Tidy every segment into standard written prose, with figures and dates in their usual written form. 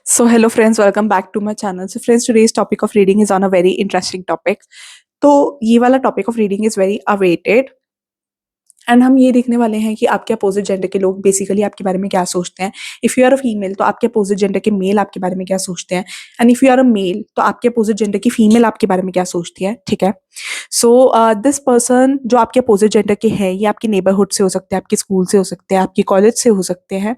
So hello friends, welcome back to my channel. So friends, today's topic of reading is on a very interesting topic. तो ये वाला topic of reading is very awaited and हम ये देखने वाले हैं कि आपके अपोजिट जेंडर के लोग बेसिकली आपके बारे में क्या सोचते हैं. If you are a female तो आपके अपोजिट जेंडर के मेल आपके बारे में क्या सोचते हैं, and if you are a male तो आपके अपोजिट जेंडर की फीमेल आपके बारे में क्या सोचती है. ठीक है. सो दिस पर्सन जो आपके अपोजिट जेंडर के हैं, ये आपके नेबरहुड से हो सकते हैं, आपके स्कूल से हो सकते हैं, आपके कॉलेज से हो सकते हैं,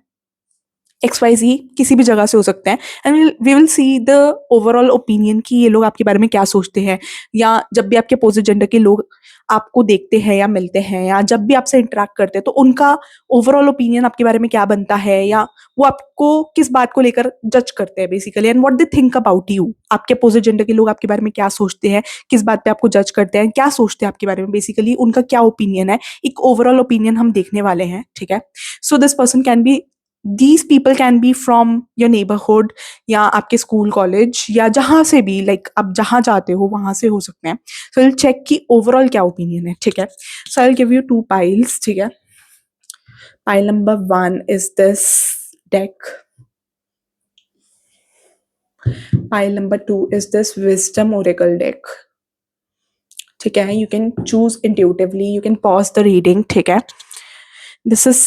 XYZ किसी भी जगह से हो सकते हैं. And we will see the overall opinion कि ये लोग आपके बारे में क्या सोचते हैं, या जब भी आपके अपोजिट जेंडर के लोग आपको देखते हैं या मिलते हैं या जब भी आपसे इंटरेक्ट करते हैं तो उनका ओवरऑल ओपिनियन आपके बारे में क्या बनता है, या वो आपको किस बात को लेकर जज करते हैं basically, and what they think about you. आपके अपोजिट जेंडर के लोग आपके बारे में क्या सोचते हैं, किस बात पे आपको जज करते हैं, क्या सोचते हैं आपके बारे में, बेसिकली उनका क्या ओपिनियन है. एक ओवरऑल ओपिनियन हम देखने वाले हैं. ठीक है. So this person can B, these people can be from your neighborhood या आपके स्कूल कॉलेज या जहाँ से भी, लाइक आप जहाँ जाते हो वहां से हो सकते हैं. सो विल चेक कि ओवरऑल क्या ओपिनियन है. ठीक है. So I will give you two piles. ठीक है. Pile number 1 is this deck. Pile number 2 is this wisdom oracle deck. ठीक है. You can choose intuitively, you can pause the reading. ठीक है. This is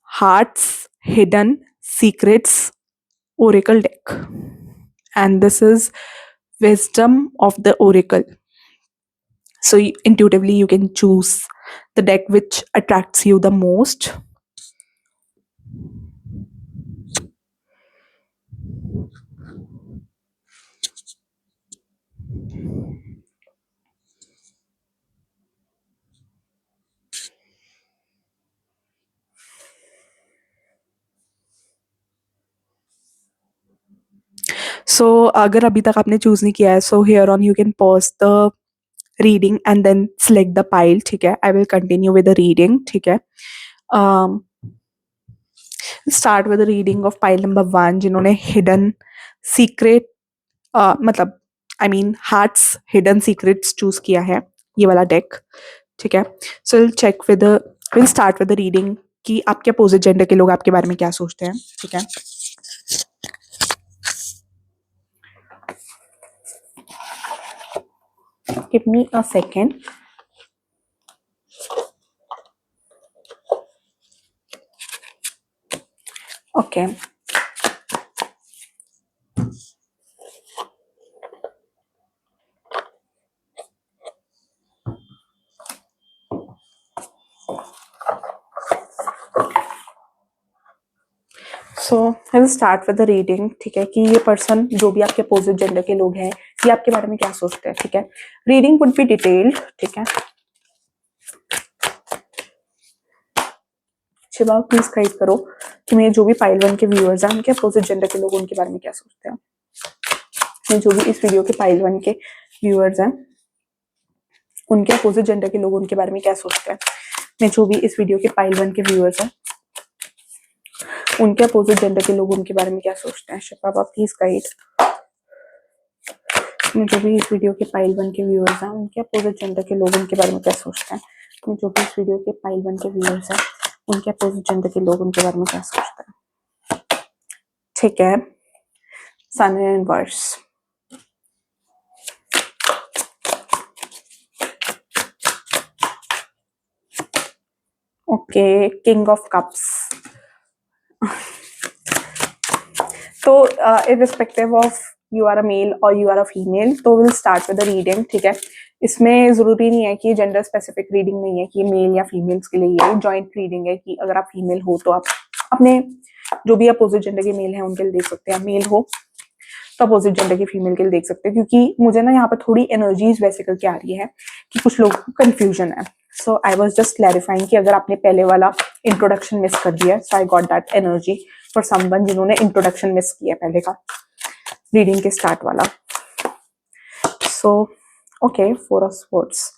hearts hidden secrets oracle deck, and this is wisdom of the oracle. So intuitively you can choose the deck which attracts you the most. So अगर अभी तक आपने choose नहीं किया है, so here on you can pause the reading and then select the pile. ठीक है. I will continue with the reading. ठीक है. Start with the reading of pile number 1 जिन्होंने hidden secret, मतलब I mean hearts hidden secrets choose किया है, ये वाला डेक. ठीक है. So will check with, will start with the reading कि आपके अपोजिट जेंडर के लोग आपके बारे में क्या सोचते हैं. ठीक है. Give me a second. Okay. So I will start with the reading. ठीक है. कि ये पर्सन जो भी आपके अपोजिट जेंडर के लोग हैं, ये आपके बारे में क्या सोचते हैं. ठीक है. Reading would be detailed. ठीक है. शिवा प्लीज गाइड करो कि मेरे जो भी पाइल 1 के व्यूअर्स हैं, उनके अपोजिट जेंडर के लोग उनके बारे में क्या सोचते हैं. मैं जो भी इस वीडियो के पाइल 1 के व्यूअर्स हैं, उनके अपोजिट जेंडर के लोग उनके बारे में क्या सोचते हैं. मैं जो भी इस वीडियो के पाइल 1 के व्यूअर्स हैं, उनके अपोजिट जेंडर के लोग उनके बारे में क्या सोचते हैं. Shiva please guide. मैं जो भी इस वीडियो के पाइल 1 के व्यूअर्स हैं, उनके अपोजिट जेंडर के लोग उनके बारे में क्या सोचते हैं. मैं जो भी इस वीडियो के पाइल 1 के व्यूअर्स हैं, उनके अपोजिट जेंडर के लोग उनके बारे में क्या सोचते हैं. ठीक है. Sun in verse. Okay. King of cups. तो irrespective of you are a male और यू आर अ फीमेल, तो will start with the reading. ठीक है. इसमें जरूरी नहीं है कि जेंडर स्पेसिफिक रीडिंग नहीं है कि ये मेल या फीमेल्स के लिए, ये जॉइंट रीडिंग है कि अगर आप फीमेल हो तो आप अपने जो भी अपोजिट जेंडर के मेल हैं उनके लिए देख सकते हैं, मेल हो तो अपोजिट जेंडर की फीमेल के लिए देख सकते हैं. क्योंकि मुझे ना यहाँ पर थोड़ी एनर्जीज वैसे करके आ रही है कि कुछ लोगों को कंफ्यूजन है. So I was just clarifying कि अगर आपने पहले वाला इंट्रोडक्शन मिस कर दिया, so I got that energy for someone जिन्होंने इंट्रोडक्शन मिस किया पहले का, रीडिंग के स्टार्ट वाला. So okay. 4 of swords.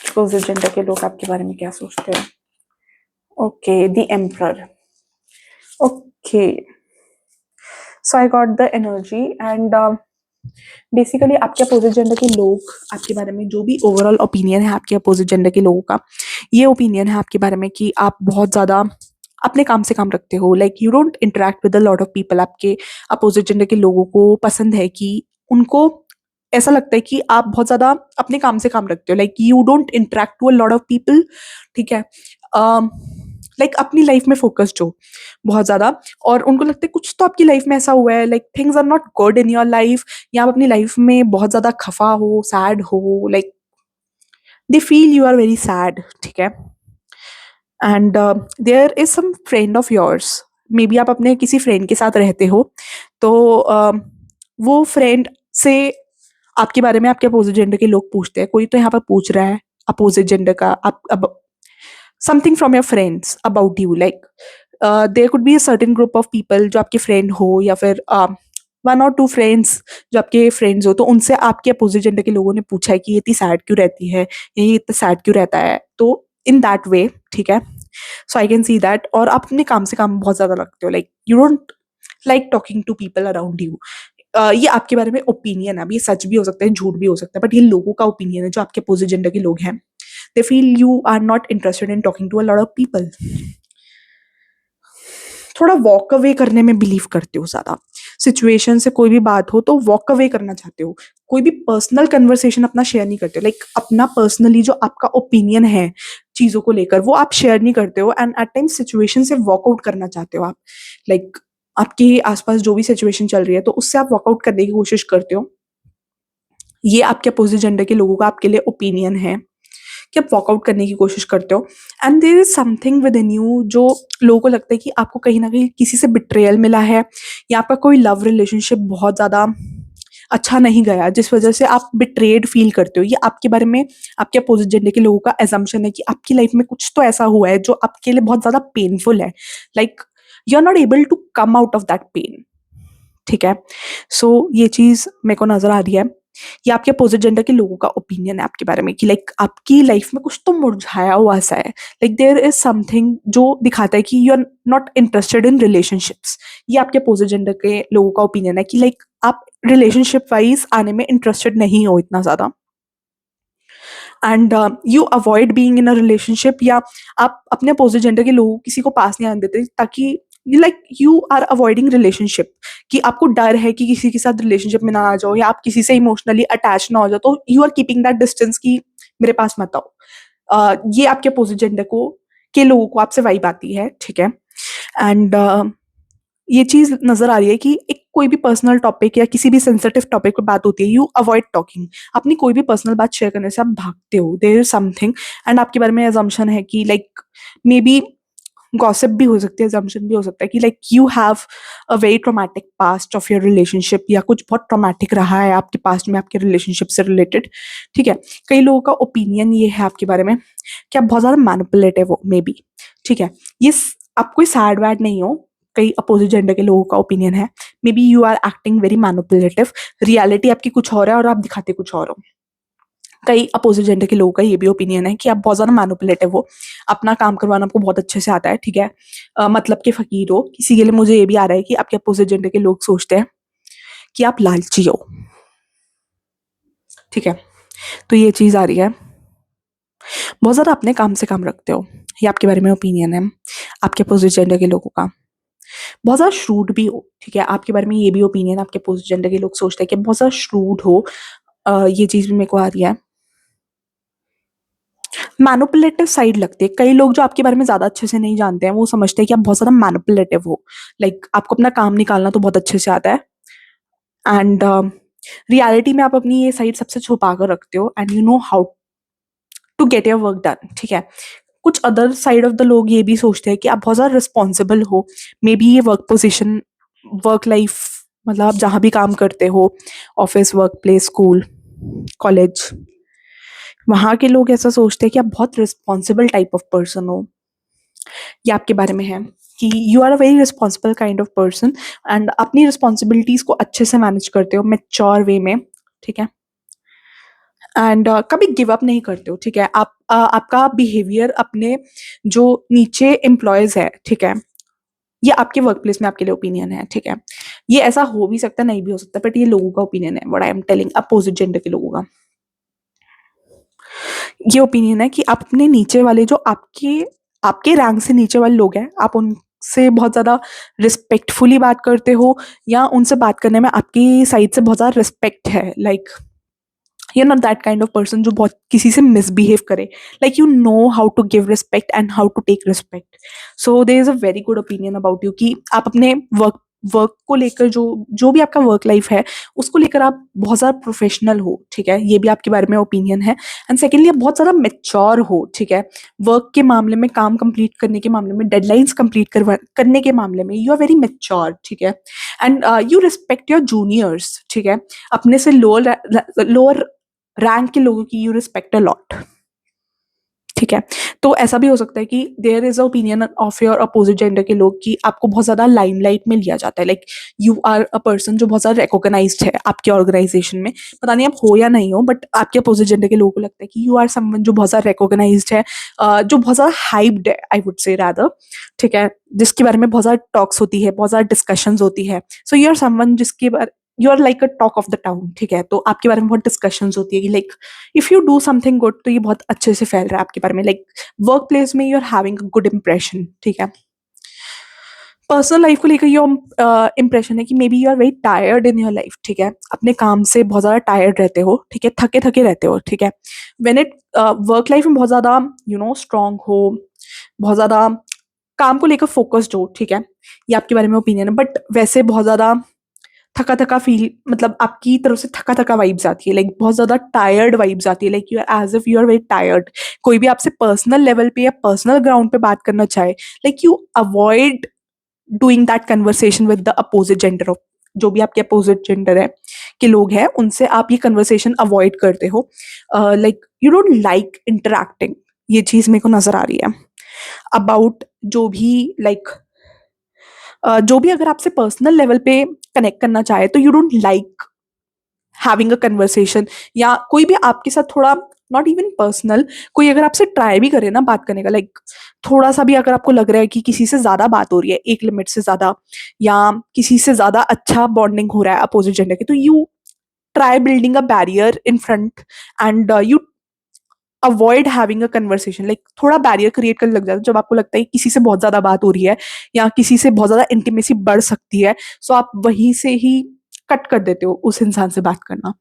Opposite gender के लोग आपके बारे में क्या सोचते हैं. Okay. The emperor. Okay. So I got the energy and basically आपके अपोजिट जेंडर के लोग आपके बारे में जो भी ओवरऑल ओपिनियन है आपके अपोजिट जेंडर के लोगों का, ये ओपिनियन है आपके बारे में कि आप बहुत ज़्यादा अपने काम से काम रखते हो, like you don't interact with a lot of people. आपके अपोजिट जेंडर के लोगों को पसंद है कि उनको ऐसा लगता है कि आप बहुत ज्यादा अपने काम से काम रखते हो, like you don't interact to a lot of people, ठीक है। लाइक अपनी लाइफ में फोकस्ड हो बहुत ज्यादा, और उनको लगता है कुछ तो आपकी लाइफ में ऐसा हुआ है, like things are not good in your life, या आप अपनी लाइफ में बहुत ज्यादा खफा हो, सैड हो, like they feel you are very sad, ठीक है। And there is some friend of yours, maybe आप अपने किसी फ्रेंड के साथ रहते हो, तो वो फ्रेंड से आपके बारे में आपके अपोजिट जेंडर के लोग पूछते हैं, कोई तो यहाँ पर पूछ रहा है अपोजिट जेंडर का, आप अब something from your friends about you, like there could be a certain group of people जो आपके फ्रेंड हो, या फिर वन और टू फ्रेंड्स जो आपके फ्रेंड्स हो, तो उनसे आपके अपोजिट जेंडर के लोगों ने पूछा है कि ये इतनी सैड क्यों रहती है, ये इतना सैड क्यों रहता है, तो इन दैट वे, ठीक है। So I can see that, और आप अपने काम से काम बहुत ज्यादा रखते हो, like you don't like talking to people around you. ये आपके बारे में ओपिनियन है, अब ये सच भी हो सकता है, झूठ भी हो सकता है, बट ये लोगों का ओपिनियन है जो आपके अपोजिट जेंडर के लोग हैं। They feel you are not interested in talking to a lot of people. थोड़ा वॉक अवे करने में बिलीव करते हो ज्यादा, सिचुएशन से कोई भी बात हो तो वॉक अवे करना चाहते हो, कोई भी पर्सनल कन्वर्सेशन अपना शेयर नहीं करते हो, लाइक अपना पर्सनली जो आपका ओपिनियन है चीजों को लेकर वो आप शेयर नहीं करते हो, एंड एट टाइम्स सिचुएशन से वॉकआउट करना चाहते हो आप, लाइक आपके आसपास जो भी सिचुएशन चल रही है तो उससे आप वॉकआउट करने की कोशिश करते हो। ये आपके अपोजिट जेंडर के लोगों का आपके लिए ओपिनियन है कि आप वॉकआउट करने की कोशिश करते हो, and there is something within you जो लोगों को लगता है कि आपको कहीं ना कहीं किसी से बिट्रेयल मिला है, या आपका कोई लव रिलेशनशिप बहुत ज्यादा अच्छा नहीं गया जिस वजह से आप बिट्रेड फील करते हो। ये आपके बारे में आपके अपोजिट जेंडर के लोगों का एजम्पशन है कि आपकी लाइफ में कुछ तो ऐसा हुआ है जो आपके लिए बहुत ज्यादा पेनफुल है, like you are not able to come out of that pain, ठीक है। सो ये चीज मेरे को नजर आ रही है, ये आपके अपोजिट जेंडर के लोगों का ओपिनियन है आपके बारे में कि लाइक आपकी लाइफ में कुछ तो मुरझाया हुआ सा है, लाइक देयर इज समथिंग जो दिखाता है कि you are not interested in relationships. ये आपके अपोजिट जेंडर के लोगों का ओपिनियन है कि लाइक आप रिलेशनशिप वाइज आने में इंटरेस्टेड नहीं हो इतना ज्यादा, and you avoid being in a relationship, या आप अपने अपोजिट जेंडर के लोगों किसी को पास नहीं आने देते ताकि like you are avoiding relationship, कि आपको डर है कि किसी के साथ रिलेशनशिप में ना आ जाओ, या आप किसी से इमोशनली अटैच ना हो जाओ, तो you are keeping that distance की मेरे पास मत आओ। ये आपके अपोजिट जेंडर को के लोगों को आपसे वाइब आती है, ठीक है। एंड ये चीज नजर आ रही है कि एक कोई भी पर्सनल टॉपिक या किसी भी सेंसिटिव टॉपिक पे बात होती है, यू अवॉइड टॉकिंग, अपनी कोई भी पर्सनल बात शेयर करने से आप भागते हो, देयर इज समथिंग, एंड आपके बारे में एजम्पशन है कि लाइक मे बी गॉसिप भी हो सकती है, assumption भी हो सकता है कि like you have a very traumatic past of your relationship, या कुछ बहुत ट्रॉमेटिक रहा है आपके पास्ट में आपके रिलेशनशिप से रिलेटेड, ठीक है। कई लोगों का ओपिनियन ये है आपके बारे में कि आप बहुत ज्यादा मैनिपुलेटिव हो, मे बी, ठीक है। ये आप कोई सैड वैड नहीं हो, कई अपोजिट जेंडर के लोगों का ओपिनियन है maybe you are acting very manipulative, reality आपकी कुछ और है और आप दिखाते कुछ और हो। कई अपोजिट जेंडर के लोगों का ये भी ओपिनियन है कि आप बहुत ज्यादा मैनिपुलेटिव हो, अपना काम करवाना आपको बहुत अच्छे से आता है, ठीक है। मतलब के फकीर हो किसी के लिए। मुझे ये भी आ रहा है कि आपके अपोजिट जेंडर के लोग सोचते हैं कि आप लालची हो, ठीक है। तो ये चीज आ रही है, बहुत ज्यादा अपने काम से काम रखते हो, ये आपके बारे में ओपिनियन है आपके अपोजिट जेंडर के लोगों का। बहुत ज्यादा श्रूड भी हो, ठीक है, आपके बारे में ये भी ओपिनियन आपके अपोजिट जेंडर के लोग सोचते हैं कि बहुत ज्यादा श्रूड हो। ये चीज भी मेरे को आ रही है, मैनिपुलेटिव साइड लगती है। कई लोग जो आपके बारे में ज्यादा अच्छे से नहीं जानते हैं वो समझते हैं कि आप बहुत ज्यादा मैनिपुलेटिव हो, लाइक आपको अपना काम निकालना तो बहुत अच्छे से आता है, एंड रियलिटी में आप अपनी ये साइड सबसे छुपा कर रखते हो, and you know how to get your work done, ठीक है। कुछ अदर साइड ऑफ द लोग ये भी सोचते हैं कि आप बहुत ज्यादा रिस्पॉन्सिबल हो, मे बी ये वर्क पोजिशन, वर्क लाइफ, मतलब आप जहाँ भी काम करते हो, office, work place, school, college, वहाँ के लोग ऐसा सोचते हैं कि आप बहुत रिस्पॉन्सिबल टाइप ऑफ पर्सन हो। ये आपके बारे में है कि you are a very responsible kind of person, and अपनी रिस्पॉन्सिबिलिटीज को अच्छे से मैनेज करते हो मैच्योर वे में, ठीक है। एंड कभी गिव अप नहीं करते हो, ठीक है। आप आपका बिहेवियर अपने जो नीचे एम्प्लॉयज है, ठीक है, ये आपके वर्क प्लेस में आपके लिए ओपिनियन है, ठीक है। ये ऐसा हो भी सकता है, नहीं भी हो सकता, बट ये लोगों का ओपिनियन है, what I am telling, opposite gender के लोगों का ये ओपिनियन है कि आप अपने नीचे वाले जो आपके आपके रैंक से नीचे वाले लोग हैं, आप उनसे बहुत ज़्यादा रिस्पेक्टफुली बात करते हो, या उनसे बात करने में आपकी साइड से बहुत ज़्यादा रिस्पेक्ट है, like you're not that kind of person जो बहुत किसी से मिसबिहेव करे, like you know how to give respect and how to take respect. So there is a very good opinion about you कि आप अपने वर्क को लेकर जो जो भी आपका वर्क लाइफ है उसको लेकर आप बहुत ज़्यादा प्रोफेशनल हो, ठीक है, ये भी आपके बारे में ओपिनियन है. एंड सेकेंडली आप बहुत ज़्यादा मेच्योर हो, ठीक है, वर्क के मामले में, काम कंप्लीट करने के मामले में, डेडलाइंस कंप्लीट करने के मामले में यू आर वेरी मेच्योर, ठीक है. And you respect your juniors, ठीक है, अपने से लोअर लोअर रैंक के लोगों की यू रिस्पेक्ट अ लॉट, ठीक है. तो ऐसा भी हो सकता है कि there is a opinion of your opposite gender के लोग कि आपको बहुत ज्यादा लाइमलाइट में लिया जाता है, like you are a person जो बहुत ज्यादा रिकॉग्नाइज्ड है आपके ऑर्गेनाइजेशन में. पता नहीं आप हो या नहीं हो, बट आपके अपोजिट जेंडर के लोगों को लगता है कि यू आर समवन जो बहुत ज्यादा रिकॉग्नाइज्ड है, जो बहुत ज्यादा हाइप्ड है, आई वुड से रादर, ठीक है, जिसके बारे में बहुत ज्यादा टॉक्स होती है, बहुत ज्यादा डिस्कशंस होती है. सो यू आर समवन जिसके बारे, you are like a talk of the town, ठीक है. तो आपके बारे में बहुत डिस्कशंस होती है कि like if you do something good तो ये बहुत अच्छे से फैल रहा है आपके बारे में, लाइक वर्क प्लेस में you are having a good impression, ठीक है. पर्सनल लाइफ को लेकर योर इंप्रेशन है कि maybe you are very tired in your life, ठीक है, अपने काम से बहुत ज़्यादा टायर्ड रहते हो, ठीक है, थके थके रहते हो, ठीक है. वेन इट वर्क लाइफ में बहुत ज़्यादा स्ट्रांग हो, बहुत ज़्यादा काम को लेकर फोकस्ड हो, ठीक है, ये आपके बारे में ओपिनियन है. बट वैसे बहुत ज़्यादा थका थका फील, मतलब आपकी तरफ से थका थका वाइब्स आती है, लाइक बहुत ज्यादा टायर्ड वाइब्स आती है, like you are as if you are very tired. कोई भी आपसे पर्सनल लेवल पे या पर्सनल ग्राउंड पे बात करना चाहे, like you avoid doing that conversation with the opposite gender of, जो भी आपके अपोजिट जेंडर है के लोग हैं उनसे आप ये कन्वर्सेशन अवॉइड करते हो, like you don't like interacting. ये चीज मेरे को नजर आ रही है अबाउट जो भी लाइक जो भी अगर आपसे पर्सनल लेवल पे कनेक्ट करना चाहे तो you don't like having a conversation, या कोई भी आपके साथ थोड़ा, नॉट इवन पर्सनल, कोई अगर आपसे ट्राई भी करे ना बात करने का, लाइक थोड़ा सा भी अगर आपको लग रहा है कि किसी से ज्यादा बात हो रही है, एक लिमिट से ज्यादा, या किसी से ज्यादा अच्छा बॉन्डिंग हो रहा है अपोजिट जेंडर के, तो you try building a barrier in front end you avoid having a conversation, like थोड़ा बैरियर क्रिएट करने लग जाता है जब आपको लगता है कि किसी से बहुत ज्यादा बात हो रही है या किसी से बहुत ज्यादा इंटीमेसी बढ़ सकती है, सो आप वहीं से ही कट कर देते हो उस इंसान से बात करना.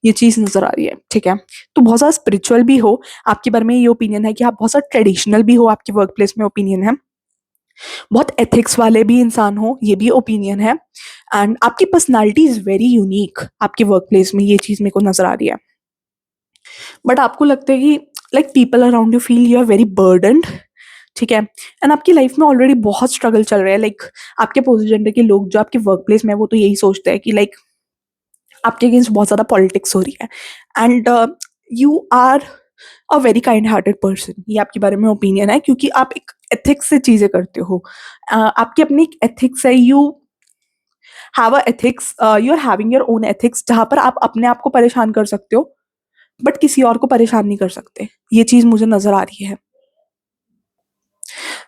ये चीज नजर आ रही है, ठीक है. तो बहुत ज्यादा स्पिरिचुअल भी हो, आपके बारे में ये ओपिनियन है कि आप बहुत ज्यादा ट्रेडिशनल भी हो, आपके वर्क प्लेस में ओपिनियन है, बहुत एथिक्स वाले भी इंसान हो, ये भी ओपिनियन है. एंड आपकी पर्सनैलिटी इज वेरी यूनिक आपके वर्क प्लेस में, ये चीज मेरे को नजर आ रही है. बट आपको लगता है कि like people around you feel you are very burdened, ठीक है, एंड आपकी लाइफ में ऑलरेडी बहुत स्ट्रगल चल रहा है, लाइक आपके अपोजिट जेंडर के लोग जो आपके वर्क प्लेस में है वो तो यही सोचते हैं कि लाइक आपके अगेंस्ट बहुत ज्यादा पॉलिटिक्स हो रही है. And you are a very kind hearted person, ये आपके बारे में ओपिनियन है क्योंकि आप एक एथिक्स से चीजें करते हो. आपकी अपनी एक एथिक्स है, you have a ethics, you are having your own ethics जहां पर आप अपने आप को परेशान कर सकते हो बट किसी और को परेशान नहीं कर सकते. ये चीज मुझे नजर आ रही है.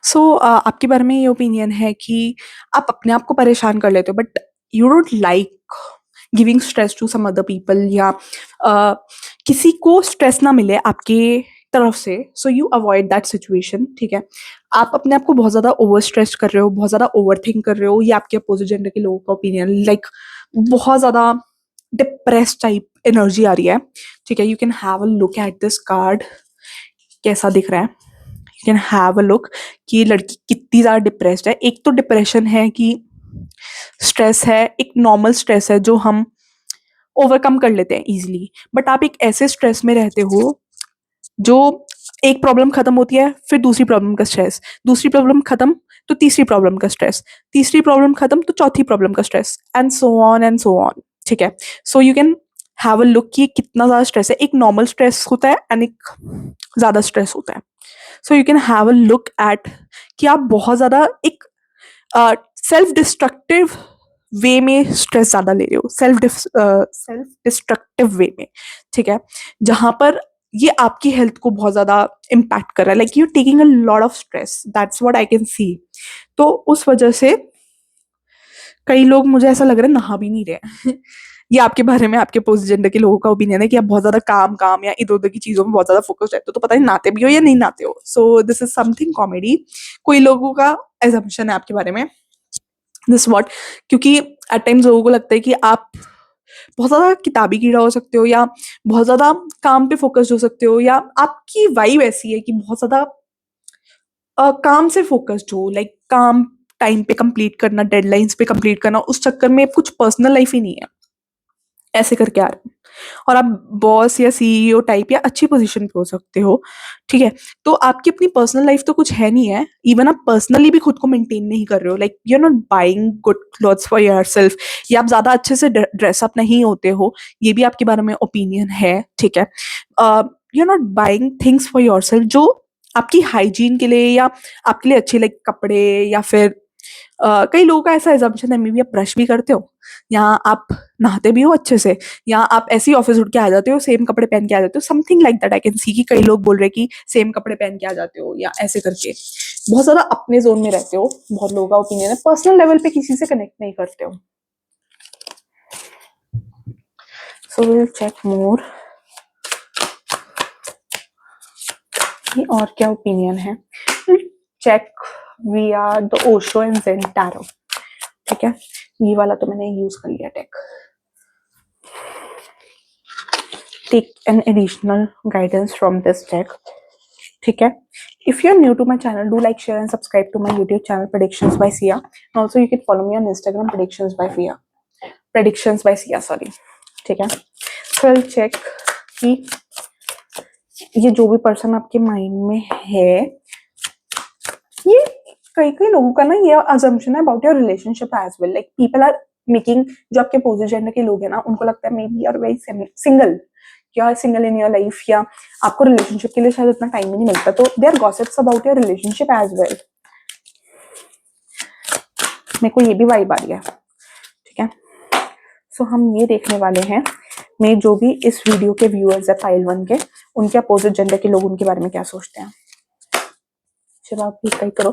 सो आपके बारे में ये ओपिनियन है कि आप अपने आप को परेशान कर लेते हो but you don't like giving stress to some other people, या किसी को स्ट्रेस ना मिले आपके तरफ से, so you avoid that situation, ठीक है. आप अपने आप को बहुत ज्यादा ओवर स्ट्रेस कर रहे हो, बहुत ज्यादा ओवर थिंक कर रहे हो, ये आपके अपोजिट जेंडर के लोगों का ओपिनियन, लाइक बहुत ज्यादा डिप्रेस टाइप एनर्जी आ रही है, ठीक है. You can have a look at this card, कैसा दिख रहा है, you can have a look कि ये लड़की कितनी ज़्यादा डिप्रेस्ड है. एक तो डिप्रेशन है कि स्ट्रेस है, एक नॉर्मल स्ट्रेस है जो हम ओवरकम कर लेते हैं इजीली, बट आप एक ऐसे स्ट्रेस में रहते हो जो एक प्रॉब्लम खत्म होती है फिर दूसरी प्रॉब्लम का स्ट्रेस, दूसरी प्रॉब्लम खत्म तो तीसरी प्रॉब्लम का स्ट्रेस, तीसरी प्रॉब्लम खत्म तो चौथी प्रॉब्लम का स्ट्रेस, एंड सो ऑन, ठीक है. So you can have a look कि कितना ज़्यादा स्ट्रेस है. एक नॉर्मल स्ट्रेस होता है एंड एक ज़्यादा स्ट्रेस होता है. So you can have a look eight कि आप बहुत ज़्यादा एक सेल्फ डिस्ट्रक्टिव वे में स्ट्रेस ज़्यादा ले रहे हो, सेल्फ डिस्ट्रक्टिव वे में, ठीक है, जहां पर ये आपकी हेल्थ को बहुत ज़्यादा इम्पैक्ट कर रहा है, like you taking a lot of stress, that's what I can सी. तो उस वजह से कई लोग, मुझे ऐसा लग रहा है, नहा भी नहीं रहे ये आपके बारे में आपके अपोजिट जेंडर के लोगों का ओपिनियन है कि आप बहुत ज्यादा काम काम या इधर उधर की चीजों में बहुत ज्यादा फोकस रहते हो, तो पता नहीं नहाते भी हो या नहीं नहाते हो। सो दिस इज समथिंग कॉमेडी, कोई लोगों का एजम्पशन है आपके बारे में, दिस वॉट, क्योंकि एट टाइम्स लोगों को लगता है कि आप बहुत ज्यादा किताबी कीड़ा हो सकते हो, या बहुत ज्यादा काम पे फोकस्ड हो सकते हो, या आपकी वाइब ऐसी है कि बहुत ज्यादा काम से फोकस्ड हो, लाइक काम टाइम पे कंप्लीट करना, डेडलाइंस पे कंप्लीट करना, उस चक्कर में कुछ पर्सनल लाइफ ही नहीं है, ऐसे करके आ रहे हैं। और आप बॉस या सीईओ टाइप या अच्छी पोजीशन पे हो सकते हो, ठीक है, तो आपकी अपनी पर्सनल लाइफ तो कुछ है नहीं है, इवन आप पर्सनली भी खुद को मेंटेन नहीं कर रहे हो, like you are not buying good clothes for yourself, या आप ज्यादा अच्छे से ड्रेसअप नहीं होते हो, ये भी आपके बारे में ओपिनियन है, ठीक है, you are not buying things for yourself जो आपकी हाइजीन के लिए या आपके लिए अच्छे, लाइक कपड़े, या फिर कई लोगों का ऐसा एजम्पशन है, मे बी आप ब्रश भी करते हो, या आप नहाते भी हो अच्छे से, या आप ऐसे ही ऑफिस उठ के आ जाते हो, सेम कपड़े पहन के आ जाते हो, something like that. I can सी कि कई लोग बोल रहे हैं कि सेम कपड़े पहन के आ जाते हो, या ऐसे करके बहुत ज्यादा अपने जोन में रहते हो, बहुत लोगों का ओपिनियन है, पर्सनल लेवल पे किसी से कनेक्ट नहीं करते हो। सो विल चेक मोर और क्या ओपिनियन है, check we are the Osho and Zen tarot, ठीक है, ये वाला तो मैंने यूज कर लिया deck, take an additional guidance from this deck, ठीक है। If you are new to my channel, do like, share and subscribe to my YouTube channel predictions by Siya, and also you can follow me on Instagram predictions by Siya, sorry, ठीक है। So will check कि ये जो भी person आपके mind में है, ये कई कई लोगों का ना ये अजम्पशन है about your relationship as well, like people are making, जो आपके अपोजिट जेंडर के लोग हैं ना, उनको लगता है maybe are very single, या सिंगल इन योर लाइफ, या आपको रिलेशनशिप के लिए शायद इतना टाइम ही नहीं मिलता, तो they are gossips about your relationship as well, मेरे को ये भी वाइब आ रही है, ठीक है। सो हम ये देखने वाले हैं, मैं जो भी इस वीडियो के व्यूअर्स है पाइल 1 के, उनके अपोजिट जेंडर के लोग उनके बारे में क्या सोचते हैं। चलो आप क्लिक कहीं करो,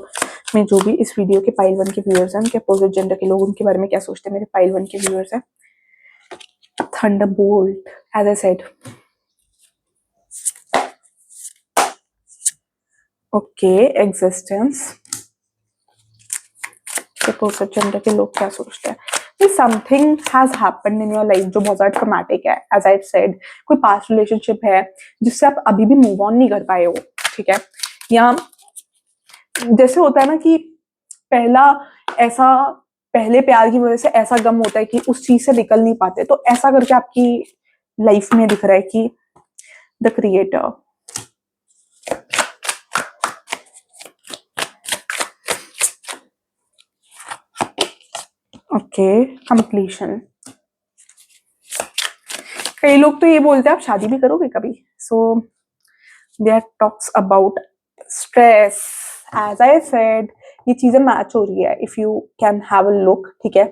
मैं जो भी इस वीडियो के पाइल 1 के व्यूअर्स हैं, उनके अपोजिट जेंडर के लोग उनके बारे में क्या सोचते हैं, मेरे पाइल 1 के व्यूअर्स हैं। Thunderbolt, as I said, okay, existence, opposite gender के लोग क्या सोचते हैं, something has happened in your life जो बहुत ज्यादा ट्रॉमेटिक है, एज आई सेड, कोई पास्ट रिलेशनशिप है जिससे आप अभी भी मूव ऑन नहीं कर पाए हो, ठीक है, या जैसे होता है ना कि पहला ऐसा, पहले प्यार की वजह से ऐसा गम होता है कि उस चीज से निकल नहीं पाते, तो ऐसा करके आपकी लाइफ में दिख रहा है कि द क्रिएटर, ओके, कंप्लीशन, कई लोग तो ये बोलते हैं आप शादी भी करोगे कभी, so there talks about stress, as I said, ये चीजें मैच हो रही है, if you can have a look, ठीक है,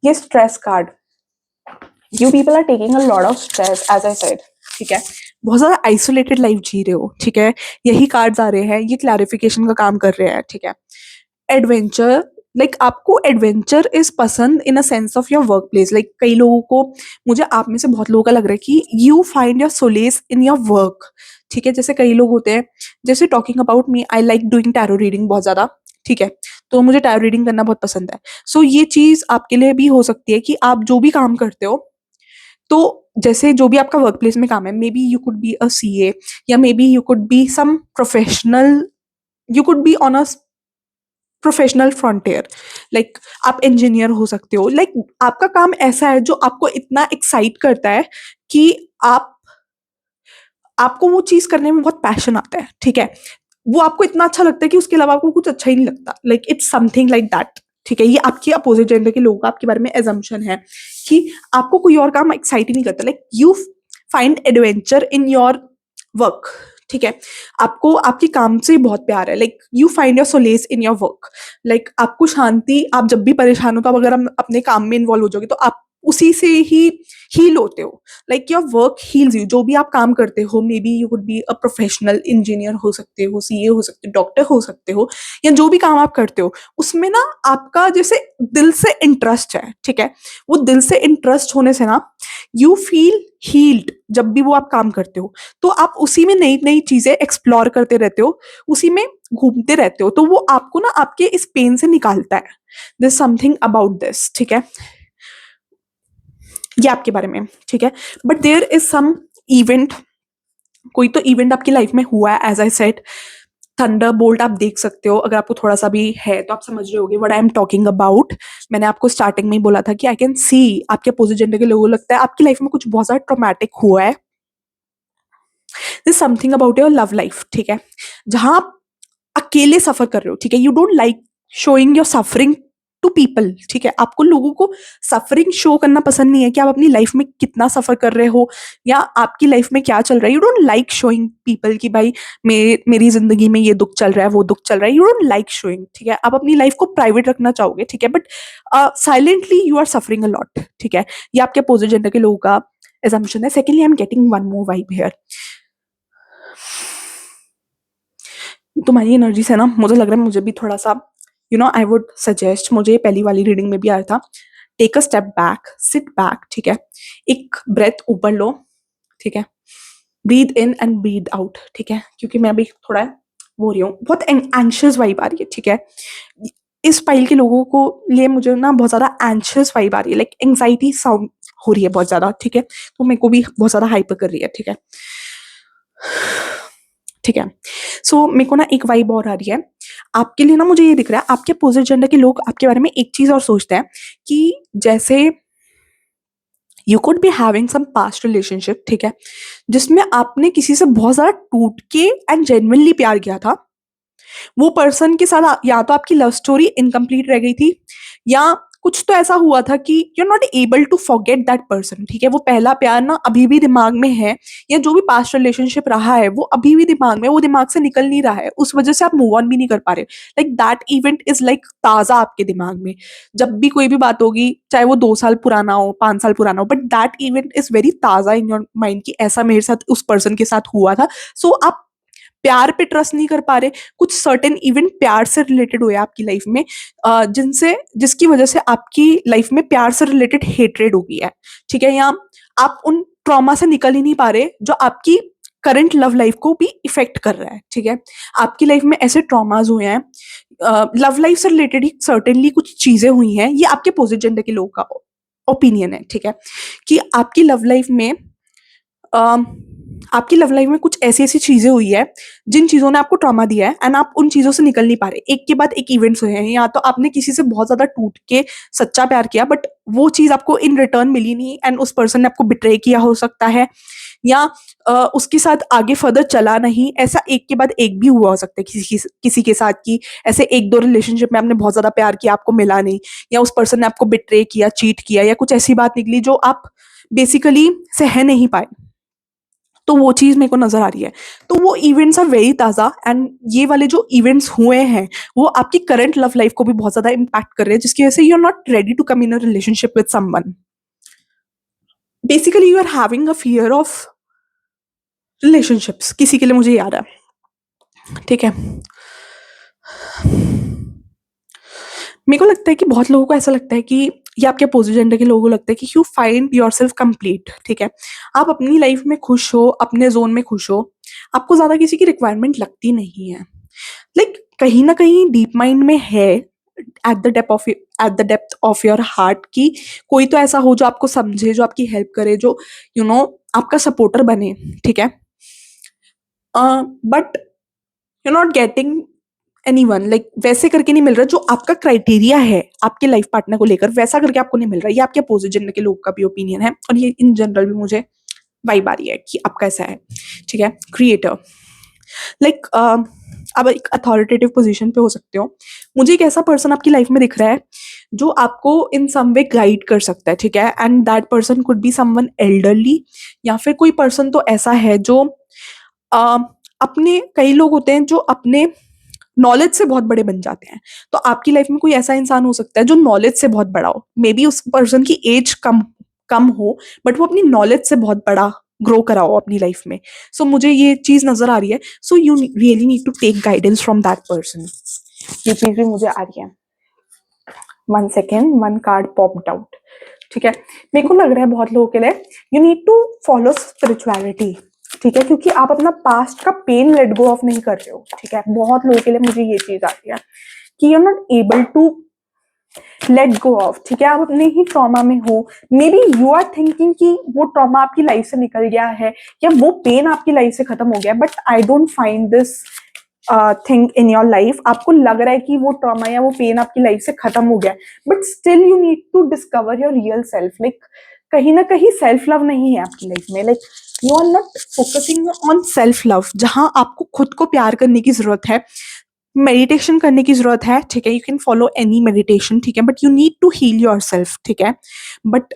ये stress card, you people are taking a lot of stress, as I said, ठीक है, बहुत ज्यादा आइसोलेटेड लाइफ जी रहे हो, ठीक है, यही कार्ड्स आ रहे हैं, ये क्लैरिफिकेशन का काम कर रहे हैं, ठीक है। एडवेंचर, लाइक आपको एडवेंचर इज पसंद in a sense of your work place, like कई लोगों को, मुझे आप में से बहुत लोगों का लग रहा है कि you find your solace in your work, ठीक है, जैसे कई लोग होते हैं, जैसे talking about me, I like doing tarot reading बहुत ज्यादा, ठीक है, तो मुझे टैरो रीडिंग करना बहुत पसंद है, सो ये चीज आपके लिए भी हो सकती है कि आप जो भी काम करते हो, तो जैसे जो भी आपका वर्क प्लेस में काम है, maybe you could be a CA, या maybe you could be some professional, you could be on a professional frontier, like आप इंजीनियर हो सकते हो, लाइक आपका काम ऐसा है जो आपको इतना एक्साइट करता है कि आप, आपको वो चीज करने में बहुत पैशन आता है, ठीक है, वो आपको इतना अच्छा लगता है कि उसके अलावा आपको कुछ अच्छा ही नहीं लगता, like it's something like that, ठीक है, ये आपके अपोजिट जेंडर के लोगों का आपके बारे में एजम्पशन है कि आपको कोई और काम एक्साइट ही नहीं करता, like you find adventure in your work, ठीक है, आपको आपके काम से बहुत प्यार है, like you find your solace in your work, like आपको शांति, आप जब भी परेशान हो तो आप अगर हम अपने काम में इन्वॉल्व हो जाओगे तो आप उसी से ही हील होते हो। Like your work heels you. जो भी आप काम करते हो, maybe you could be a professional engineer हो सकते हो, सीए हो सकते हो, डॉक्टर हो सकते हो, या जो भी काम आप करते हो उसमें ना आपका जैसे दिल से इंटरेस्ट है, ठीक है। वो दिल से इंटरेस्ट होने से ना यू फील हील्ड जब भी वो आप काम करते हो। तो आप उसी में नई नई चीजें एक्सप्लोर करते रहते हो, उसी में घूमते रहते हो, तो वो आपको ना आपके इस पेन से निकालता है। दिस समथिंग अबाउट दिस, ठीक है। ये आपके बारे में, ठीक है। But there is some event, कोई तो इवेंट आपकी लाइफ में हुआ है, as I said thunderbolt. आप देख सकते हो, अगर आपको थोड़ा सा भी है तो आप समझ रहे होगे what I am talking about. मैंने आपको स्टार्टिंग में ही बोला था कि आई कैन सी आपके अपोजिट जेंडर के लोगों को लगता है आपकी लाइफ में कुछ बहुत ज्यादा ट्रॉमेटिक हुआ है। This something about your love life, ठीक है, जहां आप अकेले सफर कर रहे हो, ठीक है। You don't like showing your suffering to people, ठीक है। आपको लोगों को सफरिंग शो करना पसंद नहीं है कि आप अपनी लाइफ में कितना सफर कर रहे हो या आपकी लाइफ में क्या चल रहा है। You don't like showing people कि भाई मेरी जिंदगी में ये दुख चल रहा है, वो दुख चल रहा है। यू डोंट लाइक शोइंग, ठीक है। आप अपनी लाइफ को प्राइवेट रखना चाहोगे, ठीक है, but silently you are suffering a lot, ठीक है। ये आपके अपोजिट जेंडर के लोगों का एजम्पशन है। Secondly, I am getting one more vibe here. तुम्हारी एनर्जी से ना मुझे लग रहा है मुझे भी थोड़ा सा आई वुड सजेस्ट, मुझे पहली वाली रीडिंग में भी आया था, take a step back, sit back, ठीक है। एक ब्रेथ ऊपर लो, ठीक है। Breathe in and breathe out, ठीक है, क्योंकि मैं अभी थोड़ा वो हो रही हूँ, बहुत एंशियस वाइब आ रही है, ठीक है। इस फाइल के लोगों को लिए मुझे ना बहुत ज्यादा एंशियस वाइब आ रही है, लाइक एंग्जाइटी साउंड हो रही है बहुत ज्यादा, ठीक है। तो मेरे को भी बहुत ज्यादा हाइपर कर रही है, ठीक है, ठीक है। सो मेरे को ना एक वाइब और आ रही है आपके लिए ना। मुझे ये दिख रहा है आपके अपोजिट जेंडर के लोग आपके बारे में एक चीज और सोचते हैं कि जैसे you could be having some past relationship, ठीक है, जिसमें आपने किसी से बहुत ज्यादा टूट के एंड जेन्युइनली प्यार किया था। वो पर्सन के साथ या तो आपकी लव स्टोरी इनकम्प्लीट रह गई थी, या कुछ तो ऐसा हुआ था कि you are not able to forget that person, ठीक है। वो पहला प्यार ना अभी भी दिमाग में है, या जो भी पास्ट रिलेशनशिप रहा है वो अभी भी दिमाग में, वो दिमाग से निकल नहीं रहा है, उस वजह से आप मूव ऑन भी नहीं कर पा रहे। Like that event is like ताजा आपके दिमाग में। जब भी कोई भी बात होगी, चाहे वो 2 साल पुराना हो, 5 साल पुराना हो, but that event is very ताजा इन योर माइंड कि ऐसा मेरे साथ उस पर्सन के साथ हुआ था। सो आप प्यार पे ट्रस्ट नहीं कर पा रहे। कुछ सर्टेन इवेंट प्यार से रिलेटेड हुए आपकी लाइफ में, जिनसे जिसकी वजह से आपकी लाइफ में प्यार से रिलेटेड हेट्रेड हो गई है, ठीक है। या आप उन ट्रॉमा से निकल ही नहीं पा रहे जो आपकी करंट लव लाइफ को भी इफेक्ट कर रहा है, ठीक है। आपकी लाइफ में ऐसे ट्रॉमाज हुए हैं, लव लाइफ से रिलेटेड ही सर्टेनली कुछ चीजें हुई हैं। ये आपके अपोजिट जेंडर के लोगों का ओपिनियन है, ठीक है, कि आपकी लव लाइफ में अम, आपकी लव लाइफ में कुछ ऐसी ऐसी चीजें हुई है जिन चीजों ने आपको ट्रॉमा दिया है, एंड आप उन चीजों से निकल नहीं पा रहे। एक के बाद एक इवेंट्स हुए हैं, या तो आपने किसी से बहुत ज्यादा टूट के सच्चा प्यार किया, बट वो चीज आपको इन रिटर्न मिली नहीं, एंड उस पर्सन ने आपको बिट्रे किया हो सकता है, या उसके साथ आगे फर्दर चला नहीं। ऐसा एक के बाद एक भी हुआ हो सकता है किसी के साथ, की ऐसे एक दो रिलेशनशिप में आपने बहुत ज्यादा प्यार किया, आपको मिला नहीं, या उस पर्सन ने आपको बिट्रे किया, चीट किया, या कुछ ऐसी बात निकली जो आप बेसिकली सह नहीं पाए। तो वो चीज मेरे को नजर आ रही है। तो वो इवेंट्स आर वेरी ताजा, एंड ये वाले जो इवेंट्स हुए हैं वो आपकी करंट लव लाइफ को भी बहुत ज्यादा इम्पैक्ट कर रहे हैं, जिसकी वजह से you are not ready to come in a relationship with someone. Basically you are having a fear of relationships, किसी के लिए मुझे याद है, ठीक है। मेरे को लगता है कि बहुत लोगों को ऐसा लगता है कि ये आपके अपोजिट जेंडर के लोगों को लगता है कि you find your self complete, ठीक है। आप अपनी लाइफ में खुश हो, अपने जोन में खुश हो, आपको ज्यादा किसी की रिक्वायरमेंट लगती नहीं है। लाइक कहीं ना कहीं डीप माइंड में है, at the depth of your heart, की कोई तो ऐसा हो जो आपको समझे, जो आपकी हेल्प करे, जो आपका सपोर्टर बने, ठीक है। But you not getting anyone, like वैसे करके नहीं मिल रहा जो आपका क्राइटेरिया है आपके लाइफ पार्टनर को लेकर, वैसा करके आपको नहीं मिल रहा। ये आपके अपोजिट जेंडर के लोग का भी ओपिनियन है, और ये इन जनरल भी मुझे वाइब आ रही है कि आपका ऐसा है, ठीक है। क्रिएटर, लाइक आप एक अथॉरिटेटिव पोजीशन पे हो सकते हो। मुझे एक ऐसा पर्सन आपकी लाइफ में दिख रहा है जो आपको इन सम वे गाइड कर सकता है, ठीक है। And that person could be someone elderly, या फिर कोई पर्सन तो ऐसा है जो अ, अपने, कई लोग होते हैं जो अपने नॉलेज से बहुत बड़े बन जाते हैं। तो आपकी लाइफ में कोई ऐसा इंसान हो सकता है जो नॉलेज से बहुत बड़ा हो, मे बी उस पर्सन की एज कम कम हो, बट वो अपनी नॉलेज से बहुत बड़ा ग्रो करा हो अपनी लाइफ में। सो मुझे ये चीज नजर आ रही है। So you really need to take guidance from that person. ये चीज भी मुझे आ रही है। 1 सेकेंड, 1 कार्ड पॉप्ड आउट। ठीक है, मेरे को लग रहा है बहुत लोगों के लिए you need to follow spirituality. ठीक है, क्योंकि आप अपना पास्ट का पेन लेट गो ऑफ नहीं कर रहे हो। ठीक है, बहुत लोगों के लिए मुझे ये चीज आती है कि you are not able to let go of. ठीक है, आप अपने ही ट्रॉमा में हो। Maybe you are thinking कि वो ट्रॉमा आपकी लाइफ से निकल गया है या वो पेन आपकी लाइफ से खत्म हो गया, but I don't find this thing in your life. आपको लग रहा है कि वो ट्रॉमा या वो पेन आपकी लाइफ से खत्म हो गया, but still you need to discover your real self. Like कहीं ना कहीं सेल्फ लव नहीं है आपकी लाइफ में। Like you are not focusing on self love, जहां आपको खुद को प्यार करने की जरूरत है, मेडिटेशन करने की जरूरत है। ठीक है, you can follow any meditation. ठीक है, but you need to heal yourself. ठीक है, बट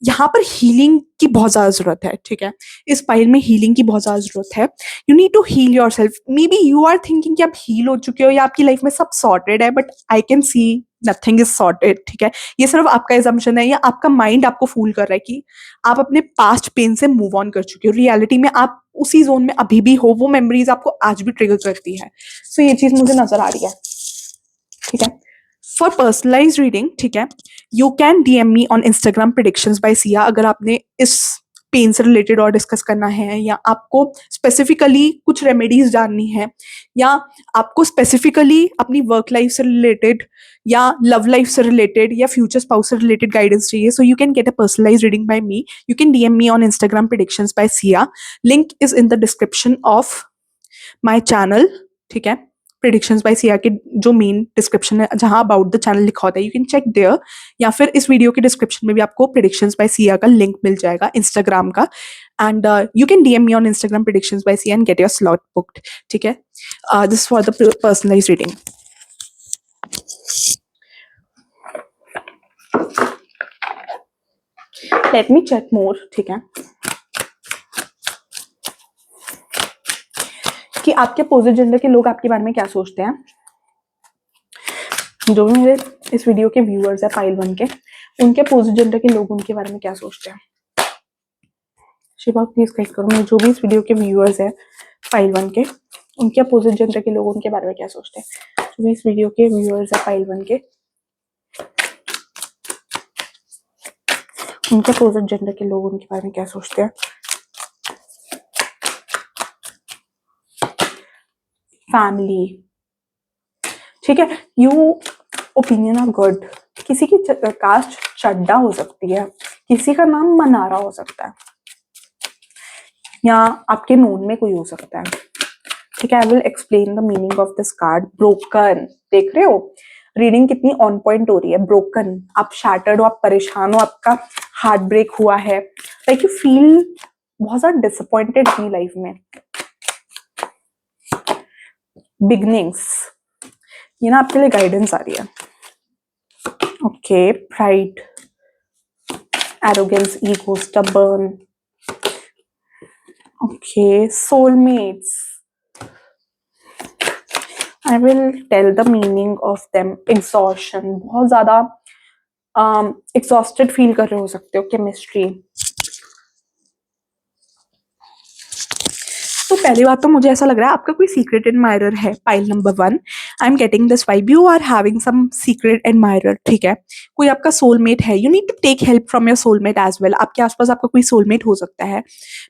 यहाँ पर हीलिंग की बहुत ज्यादा जरूरत है। ठीक है, इस फाइल में हीलिंग की बहुत ज्यादा जरूरत है। You need to heal yourself. Maybe you are thinking कि आप हील हो चुके हो या आपकी लाइफ में सब सॉर्टेड है, but I can C nothing is sorted. ठीक है, ये सिर्फ आपका एजम्पशन है या आपका माइंड आपको फूल कर रहा है कि आप अपने पास्ट पेन से मूव ऑन कर चुके हो। रियलिटी में आप उसी जोन में अभी भी हो, वो मेमोरीज आपको आज भी ट्रिगर करती है। सो ये चीज मुझे नजर आ रही है। ठीक है, फॉर पर्सनलाइज रीडिंग, ठीक है, you can DM me on Instagram predictions by Siya. अगर आपने इस पेन से रिलेटेड और डिस्कस करना है या आपको स्पेसिफिकली कुछ रेमेडीज जाननी है या आपको स्पेसिफिकली अपनी वर्क लाइफ से रिलेटेड या लव लाइफ से रिलेटेड या फ्यूचर स्पाउस से रिलेटेड गाइडेंस चाहिए, so you can get a personalise reading by me. You can DM me on Instagram predictions by Siya. Link is in the description of my channel. ठीक है, predictions by Siya के जो main description है जहां about the channel लिखा होता है, you can check there, या फिर इस वीडियो के डिस्क्रिप्शन में भी आपको प्रिडिक्शंस बाय सिया का लिंक मिल जाएगा इंस्टाग्राम का। And you can DM me on Instagram predictions by Siya and get your slot booked. ठीक है, this for the personalise reading. Let me check more. ठीक है, कि आपके अपोजिट जेंडर के लोग आपके बारे में क्या सोचते हैं। जो भी मेरे इस वीडियो के व्यूअर्स है पाइल 1 के, उनके अपोजिट जेंडर के लोग उनके बारे में क्या सोचते हैं। शिवा प्लीज गाइड करो मैं, जो भी इस वीडियो के व्यूअर्स है पाइल 1 के, उनके अपोजिट जेंडर के लोग उनके बारे में क्या सोचते हैं। जो भी इस वीडियो के व्यूअर्स है पाइल 1 के, उनके अपोजिट जेंडर के लोग उनके बारे में क्या सोचते हैं। फैमिली, ठीक है, यू ओपिनियन आर गुड। किसी की कास्ट चड्डा हो सकती है, किसी का नाम मनारा हो सकता है, या आपके नोन में कोई हो सकता है। ठीक है, I will explain the meaning of this card. Broken, देख रहे हो रीडिंग कितनी ऑन पॉइंट हो रही है। ब्रोकन, आप शैटर्ड हो, आप परेशान हो, आपका हार्ट ब्रेक हुआ है, लाइक यू फील बहुत ज्यादा डिसअपॉइंटेड अपनी लाइफ में। बिगनिंग्स, ये ना आपके लिए गाइडेंस आ रही है। Okay, pride, arrogance, ego, stubborn. Okay, soulmates, I will tell the meaning of them. Exhaustion, बहुत ज्यादा exhausted फील कर रहे हो सकते हो। केमिस्ट्री, तो पहली बात तो मुझे ऐसा लग रहा है आपका कोई सीक्रेट एडमायरर है। Pile number 1, I am getting this vibe, you are having some secret admirer. ठीक है, कोई आपका सोलमेट है। You need to take help from your soulmate as well. आपके आसपास आपका कोई सोलमेट हो सकता है।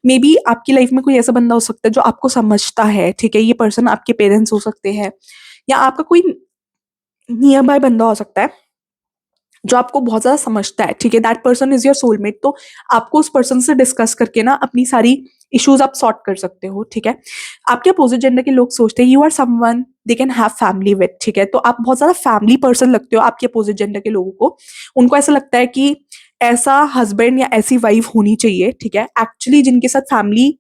मे बी आपकी लाइफ में कोई ऐसा बंदा हो सकता है जो आपको समझता है। ठीक है, ये पर्सन आपके पेरेंट्स हो सकते हैं या आपका कोई नियर बाय बंदा हो सकता है जो आपको बहुत ज्यादा समझता है। ठीक है, that person is your soulmate. तो आपको उस पर्सन से डिस्कस करके ना अपनी सारी इश्यूज आप सॉर्ट कर सकते हो। ठीक है, आपके अपोजिट जेंडर के लोग सोचते हैं you are someone they can have family with. ठीक है, तो आप बहुत ज्यादा फैमिली पर्सन लगते हो आपके अपोजिट जेंडर के लोगों को। उनको ऐसा लगता है कि ऐसा हस्बैंड या ऐसी वाइफ होनी चाहिए। ठीक है, एक्चुअली जिनके साथ फैमिली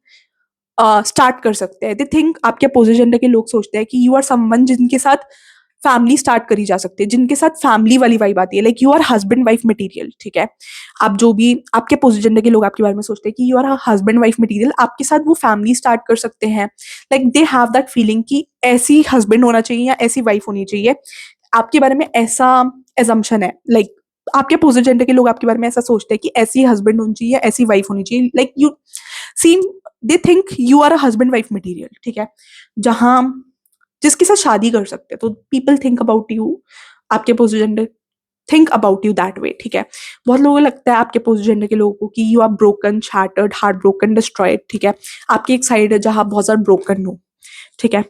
स्टार्ट कर सकते हैं। दे थिंक, आपके अपोजिट जेंडर के लोग सोचते हैं कि यू आर समवन जिनके साथ फैमिली स्टार्ट करी जा सकती है, जिनके साथ फैमिली वाली वाइब आती है, like you are husband wife material, ठीक है। आप जो भी आपके अपोजिट जेंडर के लोग आपके बारे में सोचते हैं कि you are husband wife material, आपके साथ वो फैमिली स्टार्ट कर सकते हैं। Like they have that feeling कि ऐसी हस्बैंड होना चाहिए या ऐसी वाइफ होनी चाहिए, आपके बारे में ऐसा एजम्पशन है। लाइक आपके अपोजिट जेंडर के लोग आपके बारे में ऐसा सोचते हैं कि ऐसी हस्बैंड होनी चाहिए, ऐसी वाइफ होनी चाहिए, like you seem, they think you are a husband wife material, ठीक है। जहां जिसके साथ शादी कर सकते हैं, तो पीपल थिंक अबाउट यू, आपके opposite gender think about you that way, ठीक है। बहुत लोगों को लगता है आपके अपोजिट जेंडर के लोगों को कि you are broken, shattered, heartbroken, destroyed, ठीक है। आपकी एक साइड है जहां बहुत ज्यादा ब्रोकन हो, ठीक है।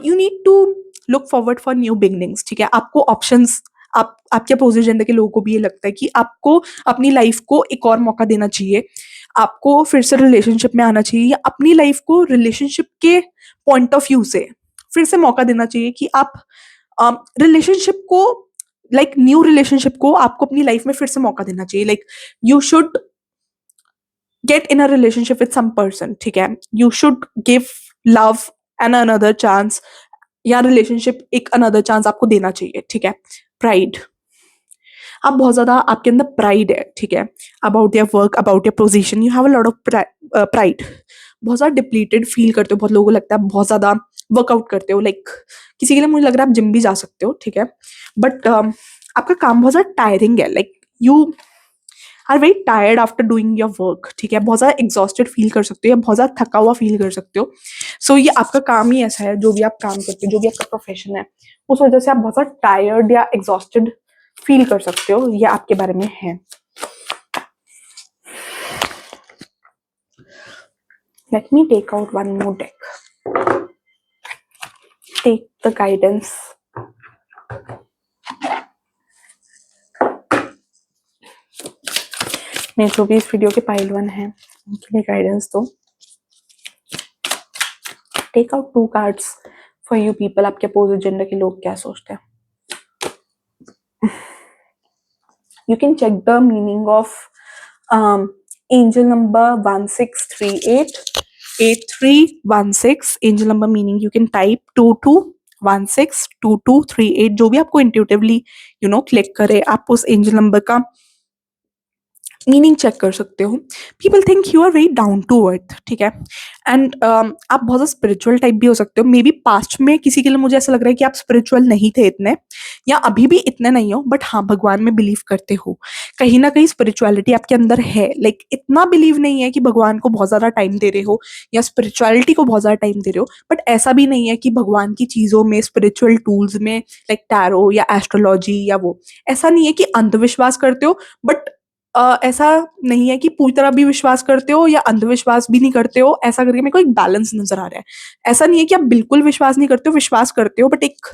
You need to look forward for new beginnings, ठीक है। आपको ऑप्शंस, आप आपके अपोजिट जेंडर के लोगों को भी ये लगता है कि आपको अपनी लाइफ को एक और मौका देना चाहिए, आपको फिर से रिलेशनशिप में आना चाहिए, या अपनी लाइफ को रिलेशनशिप के पॉइंट ऑफ व्यू से फिर से मौका देना चाहिए कि आप रिलेशनशिप को, लाइक न्यू रिलेशनशिप को आपको अपनी लाइफ में फिर से मौका देना चाहिए। Like you should get in a relationship with some person, ठीक है। You should give love and another chance, या रिलेशनशिप एक अनदर चांस आपको देना चाहिए, ठीक है। प्राइड, आप बहुत ज्यादा, आपके अंदर प्राइड है, ठीक है, about your work, about your position, you have a lot of pride. बहुत ज्यादा डिप्लीटेड फील करते हो, बहुत लोगों को लगता है बहुत ज्यादा वर्कआउट करते हो, लाइक किसी के लिए मुझे लग रहा है आप जिम भी जा सकते हो, ठीक है। बट आपका काम बहुत ज्यादा टायरिंग है, like you are very tired after doing your work, ठीक है। बहुत ज्यादा एग्जॉस्टेड फील कर सकते हो, या बहुत ज्यादा थका हुआ फील कर सकते हो। सो ये आपका काम ही ऐसा है, जो भी आप काम करते हो, जो भी आपका प्रोफेशन है, उस वजह से आप बहुत ज्यादा टायर्ड या एग्जॉस्टेड फील कर सकते हो, ये आपके बारे में है। Let me take out one more deck. Take the guidance. मैं जो भी इस वीडियो के पाइल वन है उनके लिए गाइडेंस दो। Take out 2 cards for you people, आपके अपोजिट जेंडर के लोग क्या सोचते हैं। You can check the meaning of angel number 1638 8316, angel number meaning you can type 22162238, जो भी आपको इंट्यूटिवली क्लिक करे, आप उस एंजल नंबर का मीनिंग चेक कर सकते हो। People think you are very down to earth, ठीक है। एंड आप बहुत ज़्यादा स्पिरिचुअल टाइप भी हो सकते हो, मे बी पास्ट में किसी के लिए मुझे ऐसा लग रहा है कि आप स्पिरिचुअल नहीं थे इतने, या अभी भी इतने नहीं हो, बट हाँ भगवान में बिलीव करते हो, कहीं ना कहीं स्पिरिचुअलिटी आपके अंदर है। लाइक इतना बिलीव नहीं है कि भगवान को बहुत ज़्यादा टाइम दे रहे हो या स्पिरिचुअलिटी को बहुत ज़्यादा टाइम दे रहे हो, बट ऐसा भी नहीं है कि भगवान की चीज़ों में, स्पिरिचुअल टूल्स में, लाइक टैरो या एस्ट्रोलॉजी या वो, ऐसा नहीं है कि अंधविश्वास करते हो, बट ऐसा नहीं है कि पूरी तरह भी विश्वास करते हो या अंधविश्वास भी नहीं करते हो, ऐसा करके मेरे को एक बैलेंस नजर आ रहा है। ऐसा नहीं है कि आप बिल्कुल विश्वास नहीं करते हो, विश्वास करते हो, बट एक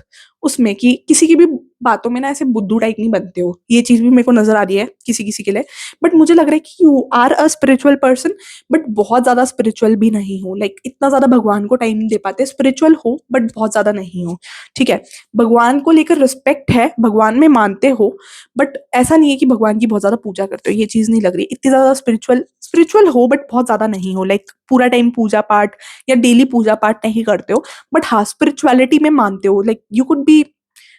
उसमें कि किसी की भी बातों में ना ऐसे बुद्धू टाइप नहीं बनते हो, ये चीज भी मेरे को नजर आ रही है किसी किसी के लिए। बट मुझे लग रहा है कि you are a spiritual person, but बहुत ज्यादा स्पिरिचुअल भी नहीं हो, लाइक इतना ज्यादा भगवान को टाइम नहीं दे पाते, स्पिरिचुअल हो बट बहुत ज्यादा नहीं हो, ठीक है। भगवान को लेकर रिस्पेक्ट है, भगवान में मानते हो, बट ऐसा नहीं है कि भगवान की बहुत ज्यादा पूजा करते हो, ये चीज नहीं लग रही। इतनी ज्यादा स्पिरिचुअल स्पिरिचुअल हो बट बहुत ज्यादा नहीं हो, लाइक पूरा टाइम पूजा पाठ या डेली पूजा पाठ नहीं करते हो, बट हाँ स्पिरिचुअलिटी में मानते हो। Like you could be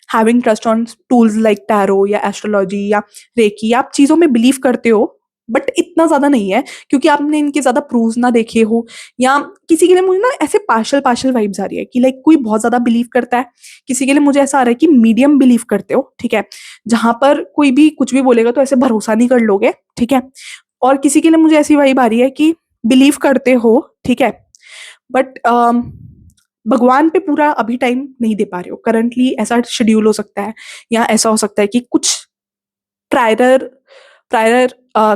having trust on tools like tarot या एस्ट्रोलॉजी या रेकी, आप चीजों में बिलीव करते हो, बट इतना ज्यादा नहीं है क्योंकि आपने इनके ज्यादा प्रूव्स ना देखे हो, या किसी के लिए मुझे ना ऐसे पार्शल पार्शल वाइब्स आ रही है कि लाइक कोई बहुत ज्यादा बिलीव करता है, किसी के लिए मुझे ऐसा आ रहा है कि मीडियम बिलीव करते हो, ठीक है, जहां पर कोई भी कुछ भी बोलेगा तो ऐसे भरोसा नहीं कर लोगे, ठीक है। और किसी के लिए मुझे ऐसी वाइब आ रही है कि बिलीव करते हो, ठीक है, बट भगवान पे पूरा अभी टाइम नहीं दे पा रहे हो करंटली, ऐसा शेड्यूल हो सकता है, या ऐसा हो सकता है कि कुछ प्रायर प्रायर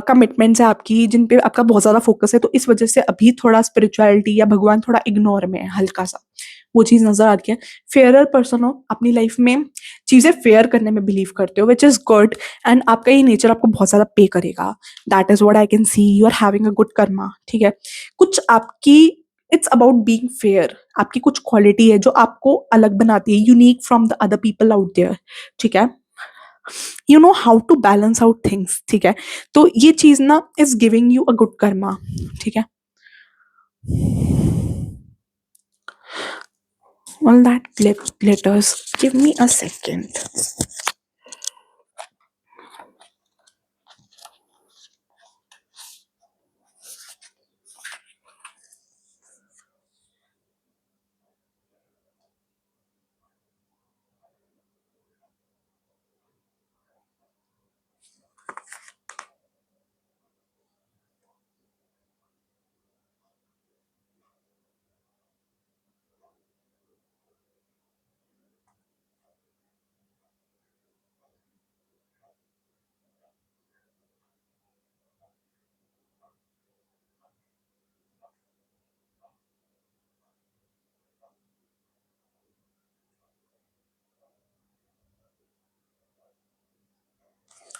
कमिटमेंट्स है आपकी जिन पे आपका बहुत ज्यादा फोकस है, तो इस वजह से अभी थोड़ा स्पिरिचुअलिटी या भगवान थोड़ा इग्नोर में है, हल्का सा वो चीज नजर आती है। फेयरर पर्सन हो, अपनी लाइफ में चीजें फेयर करने में बिलीव करते हो, विच इज गुड, एंड आपका ये नेचर आपको बहुत ज्यादा पे करेगा, that is what I can see, you are having a good karma, ठीक है। कुछ आपकी, इट्स अबाउट बीइंग फेयर, आपकी कुछ क्वालिटी है जो आपको अलग बनाती है, unique from the other people out there, ठीक है। You know how to balance out things, ठीक है। तो ये चीज ना is giving you a good karma, ठीक है। All that glitters. Give me a second.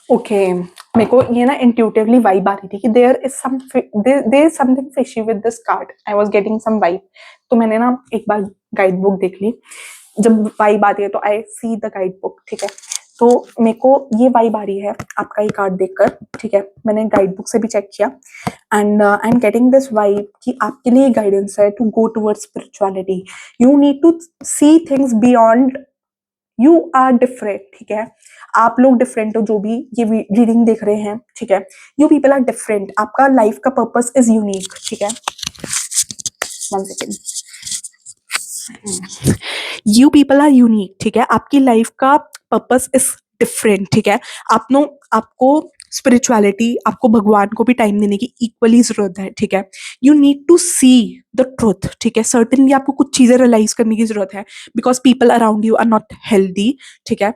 Okay, मेरे को ये ना इंट्यूटिवली वाइब आ रही थी कि there is something fishy with this card. I was getting some vibe. तो मैंने ना एक बार गाइड बुक देख ली। जब वाइब आती है तो आई सी द गाइड बुक, ठीक है। तो मेरे को ये वाइब आ रही है आपका ये कार्ड देखकर, ठीक है। मैंने गाइड बुक से भी चेक किया and I am getting this vibe कि आपके लिए गाइडेंस है to go towards spirituality. You need to see things beyond. You are different, ठीक है। आप लोग डिफरेंट हो, जो भी ये रीडिंग देख रहे हैं, ठीक है। You people are different. आपका लाइफ का पर्पस इज यूनिक, ठीक है। One second. You people are unique, ठीक है। आपकी लाइफ का पर्पस इज डिफरेंट, ठीक है। आपको स्पिरिचुअलिटी, आपको भगवान को भी टाइम देने की इक्वली जरूरत है, ठीक है। You need to see the truth, ठीक है। सर्टनली आपको कुछ चीजें रियलाइज करने की जरूरत है because people around you are not healthy, ठीक है।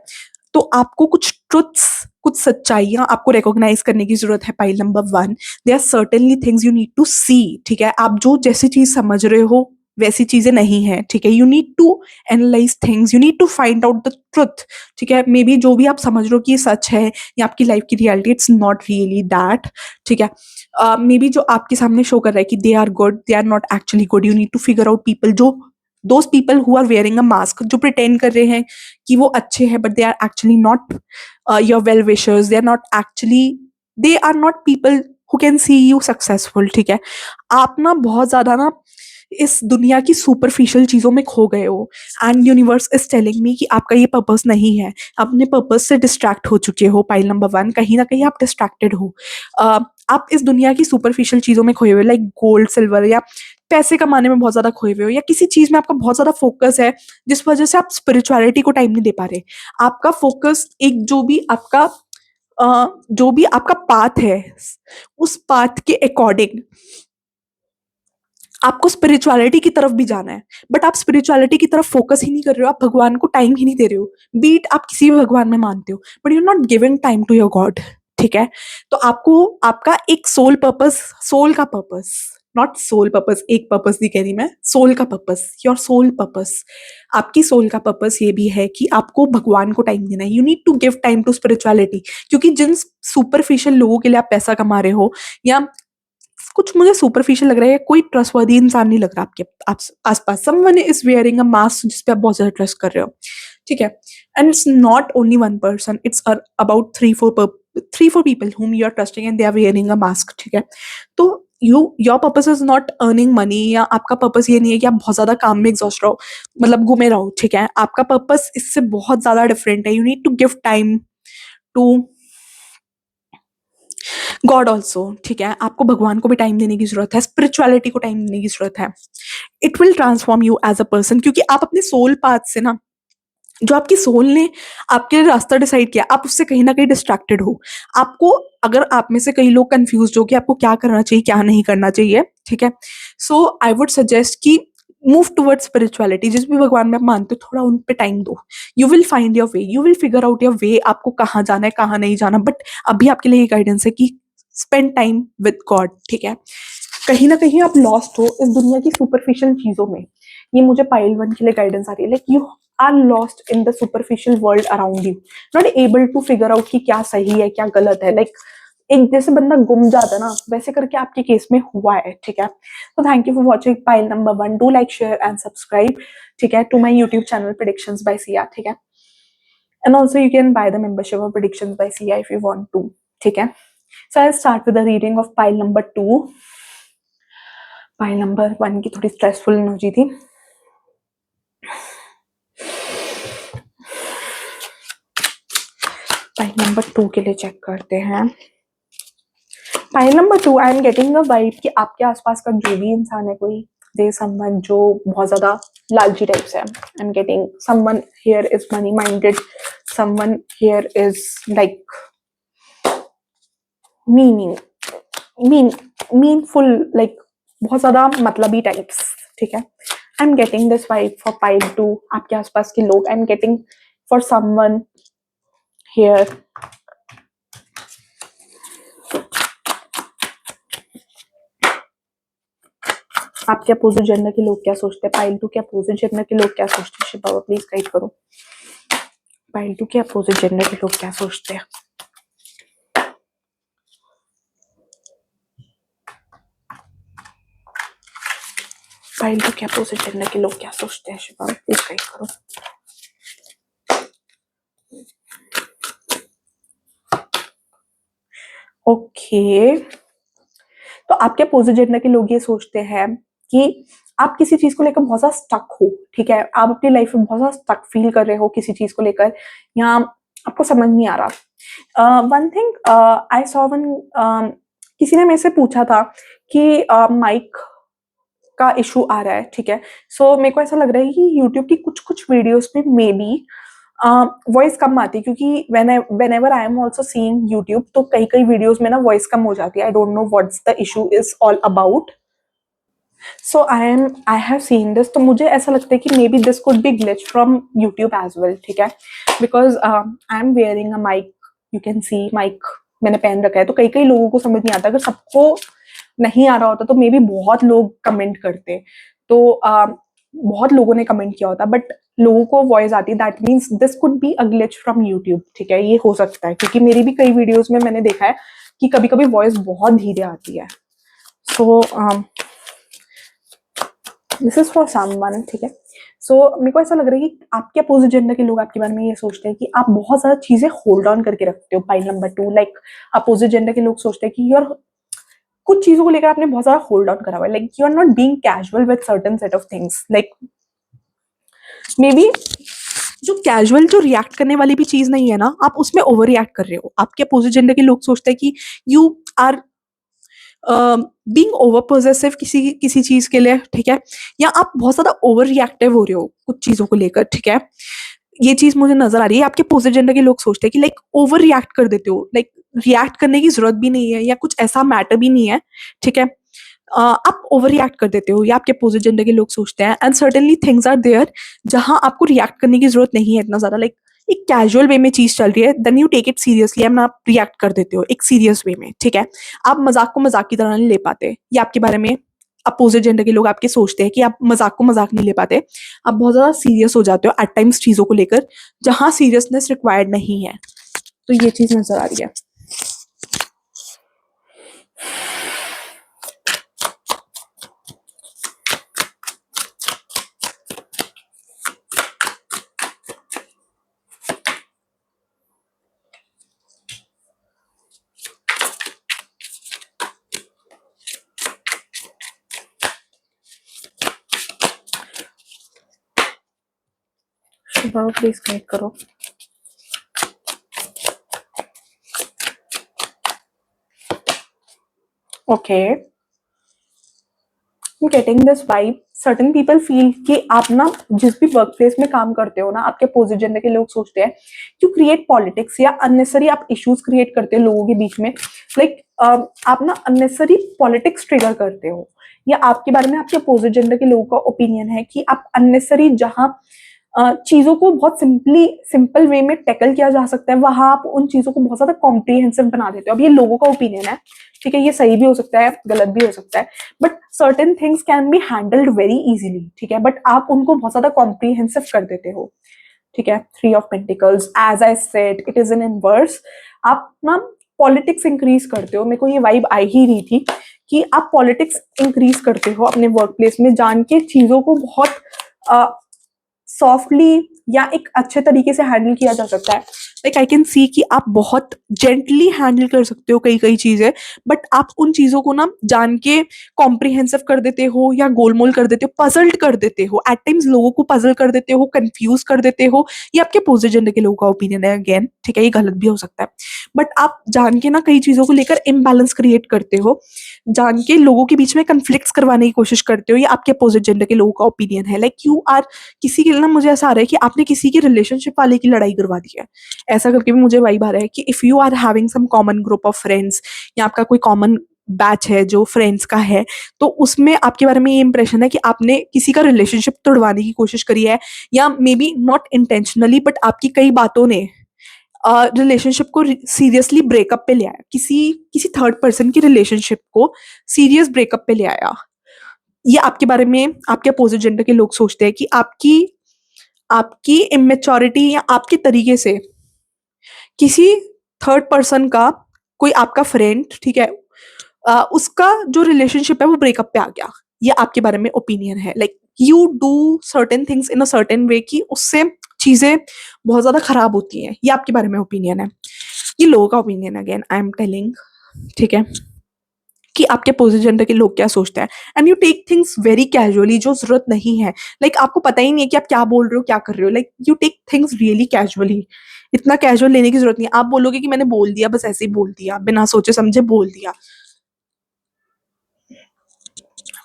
तो आपको कुछ ट्रुथ्स, कुछ सच्चाइयां आपको रिकॉग्नाइज करने की जरूरत है। Pile number 1, they are certainly things you need to see, ठीक है। आप जो जैसी चीज समझ रहे हो वैसी चीजें नहीं है, ठीक है। You need to analyse things, you need to find out the truth, ठीक है। मे बी जो भी आप समझ रहे हो कि ये सच है या आपकी लाइफ की reality, it's not really that, ठीक है। मे बी जो आपके सामने शो कर रहा है कि they are good, they are not actually good. You need to figure out people, जो those people who are wearing a mask, जो प्रिटेंड कर रहे हैं कि वो अच्छे हैं but they are actually not your well wishers. They are not actually, they are not people who can see you successful, ठीक है। आप ना बहुत ज्यादा ना इस दुनिया की सुपरफिशियल चीजों में खो गए हो and universe is telling me कि आपका ये पर्पस नहीं है। अपने पर्पस से डिस्ट्रैक्ट हो चुके हो। पाइल नंबर 1, कहीं ना कहीं आप डिस्ट्रैक्टेड हो। आप इस दुनिया की सुपरफिशियल चीजों में खोए हुए, लाइक गोल्ड सिल्वर या पैसे कमाने में बहुत ज्यादा खोए हुए हो, या किसी चीज में आपका बहुत ज्यादा फोकस है जिस वजह से आप स्पिरिचुअलिटी को टाइम नहीं दे पा रहे। आपका फोकस एक जो भी आपका पाथ है, उस पाथ के अकॉर्डिंग आपको स्पिरिचुअलिटी की तरफ भी जाना है, बट आप स्पिरिचुअलिटी की तरफ फोकस ही नहीं कर रहे हो। आप भगवान को टाइम ही नहीं दे रहे हो। बीट आप किसी भी भगवान में मानते हो but you not giving time to your God, ठीक है। तो आपको आपका एक सोल पर्पस, सोल का पर्पस, नॉट सोल पर्पस, एक पर्पस नहीं कह रही मैं, सोल का पर्पस, योर सोल पर्पस। आपकी सोल का पर्पस ये भी है कि आपको भगवान को टाइम देना है। You need to give time to spirituality, क्योंकि जिन सुपरफिशियल लोगों के लिए आप पैसा कमा रहे हो, या कुछ मुझे सुपरफिशियल लग रहा है, कोई ट्रस्टवर्दी इंसान नहीं लग रहा आपके आसपास। Someone is wearing a mask जिस पे आप बहुत ज्यादा ट्रस्ट कर रहे हो, ठीक है। And it's not only one person, it's about 3-4 people whom you are trusting and they are wearing a mask, ठीक है। तो your purpose is not earning money, या आपका पर्पस ये नहीं है कि आप बहुत ज्यादा काम में एग्जॉस्ट रहो, मतलब घूमे रहो, ठीक है। आपका पर्पस इससे बहुत ज्यादा डिफरेंट है। You need to give time to God also, ठीक है। आपको भगवान को भी टाइम देने की जरूरत है, स्पिरिचुअलिटी को टाइम देने की जरूरत है। It will transform you as a person, क्योंकि आप अपने सोल पाथ से ना, जो आपकी सोल ने आपके लिए रास्ता डिसाइड किया, आप उससे कहीं ना कहीं डिस्ट्रैक्टेड हो। आपको, अगर आप में से कई लोग कंफ्यूज हो कि आपको क्या करना चाहिए क्या नहीं करना चाहिए, ठीक है। सो आई वुड सजेस्ट कि मूव टुवर्ड स्पिरिचुअलिटी। जिस भी भगवान में आप मानते हो, थोड़ा उन पे टाइम दो। You will find your way, you will figure out your way, आपको कहाँ जाना है कहाँ नहीं जाना। बट अभी आपके लिए ये गाइडेंस है कि स्पेंड टाइम विद गॉड, ठीक है। कहीं ना कहीं आप लॉस्ट हो इस दुनिया की सुपरफिशियल चीजों में। ये मुझे पाइल 1 के लिए गाइडेंस आ रही है, like you are lost in the superficial world around you, not able to figure out कि क्या सही है क्या गलत है। लाइक एक जैसे बंदा गुम जाता है ना, वैसे करके आपके केस में हुआ है, ठीक है। तो thank you for watching pile number 1। Do like share and subscribe, ठीक है, to my YouTube channel predictions by Siya, ठीक है। And also you can buy the membership of predictions by Siya if you want to, ठीक है। So I'll start with the reading of pile number 2. Pile number 1 की थोड़ी stressful energy थी। Number 2 के लिए check करते हैं। Pile number 2, I am getting a vibe कि आपके आसपास का जो भी इंसान है, कोई दे समवन जो बहुत ज्यादा लालची टाइप से है। I am getting someone here is money minded, someone here is like meanful, like बहुत ज्यादा मतलबी टाइप्स, ठीक है। I am getting this vibe for pile 2, आपके आसपास के लोग। I am getting for someone here, आपके अपोजिट जेंडर के लोग क्या सोचते हैं। पाइल 2 के अपोजिट जेंडर के लोग क्या सोचते हैं। शिवा प्लीज गाइड करो, पाइल 2 के अपोजिट जेंडर के लोग क्या सोचते हैं। पाइल 2 के अपोजिट जेंडर के लोग क्या सोचते हैं। शिवा प्लीज गाइड करो। ओके, तो आपके अपोजिट जेंडर के लोग ये सोचते हैं कि आप किसी चीज को लेकर बहुत ज्यादा स्टक हो, ठीक है। आप अपनी लाइफ में बहुत ज्यादा स्टक फील कर रहे हो किसी चीज को लेकर, या आपको समझ नहीं आ रहा। One thing I saw one, किसी ने मेरे से पूछा था कि माइक का इशू आ रहा है, ठीक है। सो मेरे को ऐसा लग रहा है कि यूट्यूब की कुछ कुछ वीडियोस पे मे बी वॉइस कम आती है, क्योंकि when ever I am also seeing YouTube, तो कई कई वीडियोस में ना वॉइस कम हो जाती है। I don't know what's the issue is all about. So I have seen this, तो मुझे ऐसा लगता है कि maybe this could be glitch from YouTube as well, ठीक है। Because I am wearing a mic, you can see mic मैंने पहन रखा है, तो कई कई लोगों को समझ नहीं आता। अगर सबको नहीं आ रहा होता तो मे बी बहुत लोग कमेंट करते, तो बहुत लोगों ने कमेंट किया होता, बट लोगों को वॉइस आती, that means this could be a glitch from YouTube, ठीक है। ये हो सकता है, क्योंकि मेरी भी कई वीडियोस में मैंने देखा है कि कभी कभी वॉइस बहुत धीरे आती है। So this is for someone, ठीक है। सो मेरे को ऐसा लग रहा है कि आपके अपोजिट जेंडर के लोग आपके बारे में ये सोचते हैं कि आप बहुत ज्यादा चीजें होल्ड ऑन करके रखते हो। Pile number 2, like opposite gender के लोग सोचते हैं कि यू आर, कुछ चीजों को लेकर आपने बहुत ज्यादा होल्ड ऑन करा हुआ है, like you are not being casual with certain set of things, like maybe जो कैजुअल, जो रिएक्ट करने वाली भी चीज नहीं है ना, आप उसमें ओवर रिएक्ट कर रहे हो। आपके अपोजिट जेंडर के लोग सोचते हैं कि you are being over possessive किसी किसी चीज के लिए, ठीक है। या आप बहुत ज्यादा ओवर रिएक्टिव हो रहे हो कुछ चीजों को लेकर, ठीक है। ये चीज मुझे नजर आ रही है। आपके अपोजिट जेंडर के लोग सोचते हैं कि लाइक ओवर रिएक्ट कर देते हो, लाइक रिएक्ट करने की जरूरत भी नहीं है, या कुछ ऐसा मैटर भी नहीं है, ठीक है। आप ओवर रिएक्ट कर देते हो, या आपके अपोजिट जेंडर के लोग सोचते हैं। And certainly things are there जहां आपको रिएक्ट करने की जरूरत नहीं है इतना ज्यादा, लाइक एक कैजुअल वे में चीज चल रही है, then you take it seriously and आप रिएक्ट कर देते हो एक सीरियस वे में, ठीक है। आप मजाक को मजाक की तरह नहीं ले पाते। ये आपके बारे में अपोजिट जेंडर के लोग आपके सोचते हैं कि आप मजाक को मजाक नहीं ले पाते, आप बहुत ज्यादा सीरियस हो जाते हो एट टाइम्स चीजों को लेकर, जहां सीरियसनेस रिक्वायर्ड नहीं है। तो ये चीज नजर आ रही है। प्लीज कनेक्ट करो। Okay, getting this vibe, certain people feel कि आप ना जिस भी वर्क प्लेस में काम करते हो ना, आपके अपोजिट जेंडर के लोग सोचते हैं यू क्रिएट पॉलिटिक्स, या अननेसरी आप इश्यूज क्रिएट करते हो लोगों के बीच में, लाइक आप ना अननेसरी पॉलिटिक्स ट्रिगर करते हो, या आपके बारे में आपके अपोजिट जेंडर के लोगों का ओपिनियन है कि आप अननेसरी जहां चीजों को बहुत सिंपल वे में टैकल किया जा सकता है, वहां आप उन चीजों को बहुत ज्यादा कॉम्प्रिहेंसिव बना देते हो। अब ये लोगों का ओपिनियन है, ठीक है, ये सही भी हो सकता है, गलत भी हो सकता है, but certain things can be handled very easily, ठीक है, बट आप उनको बहुत ज्यादा कॉम्प्रिहेंसिव कर देते हो, ठीक है। 3 of pentacles, as I said it is in inverse. आप ना पॉलिटिक्स इंक्रीज करते हो, मेरे को ये वाइब आई ही रही थी कि आप पॉलिटिक्स इंक्रीज करते हो अपने वर्क प्लेस में, जान के चीजों को बहुत सॉफ्टली या एक अच्छे तरीके से हैंडल किया जा सकता है। लाइक आई कैन सी कि आप बहुत जेंटली हैंडल कर सकते हो कई कई चीजें, बट आप उन चीजों को ना जान के कॉम्प्रिहेंसिव कर देते हो या गोलमोल कर देते हो, पजल्ड कर देते हो, एट टाइम्स लोगों को पजल कर देते हो, कंफ्यूज कर देते हो। ये आपके अपोजिट जेंडर के लोगों का ओपिनियन है, अगेन ठीक है, ये गलत भी हो सकता है, बट आप जान के ना कई चीजों को लेकर इम्बैलेंस क्रिएट करते हो, जान के लोगों के बीच में कन्फ्लिक्ट्स करवाने की कोशिश करते हो। ये आपके अपोजिट जेंडर के लोगों का ओपिनियन है। लाइक यू आर, किसी के लिए ना मुझे ऐसा आ रहा है कि आपने किसी के रिलेशनशिप वाले की लड़ाई करवा दी है। ऐसा करके भी मुझे वाइब आ रहा है कि if you are having some common group of friends या आपका कोई कॉमन बैच है जो फ्रेंड्स का है, तो उसमें आपके बारे में ये इंप्रेशन है कि आपने किसी का रिलेशनशिप तोड़वाने की कोशिश करी है, या may be not intentionally, but आपकी कई बातों ने रिलेशनशिप को सीरियसली ब्रेकअप पे ले आया, किसी किसी थर्ड पर्सन की रिलेशनशिप को सीरियस ब्रेकअप पे ले आया। ये आपके बारे में आपके अपोजिट जेंडर के लोग सोचते हैं कि आपकी आपकी इमेच्योरिटी या आपके तरीके से किसी थर्ड पर्सन का, कोई आपका फ्रेंड ठीक है, उसका जो रिलेशनशिप है वो ब्रेकअप पे आ गया। ये आपके बारे में ओपिनियन है। Like you do certain things in a certain way कि उससे चीजें बहुत ज्यादा खराब होती हैं। ये आपके बारे में ओपिनियन है। ये लोगों का opinion, again I am telling, ठीक है, कि आपके अपोजिट जेंडर के लोग क्या सोचते हैं। And you take things very casually, जो जरूरत नहीं है। लाइक आपको पता ही नहीं है कि आप क्या बोल रहे हो, क्या कर रहे हो। Like you take things really casually. इतना कैजुअल लेने की जरूरत नहीं है। आप बोलोगे कि मैंने बोल दिया, बस ऐसे ही बोल दिया, बिना सोचे समझे बोल दिया,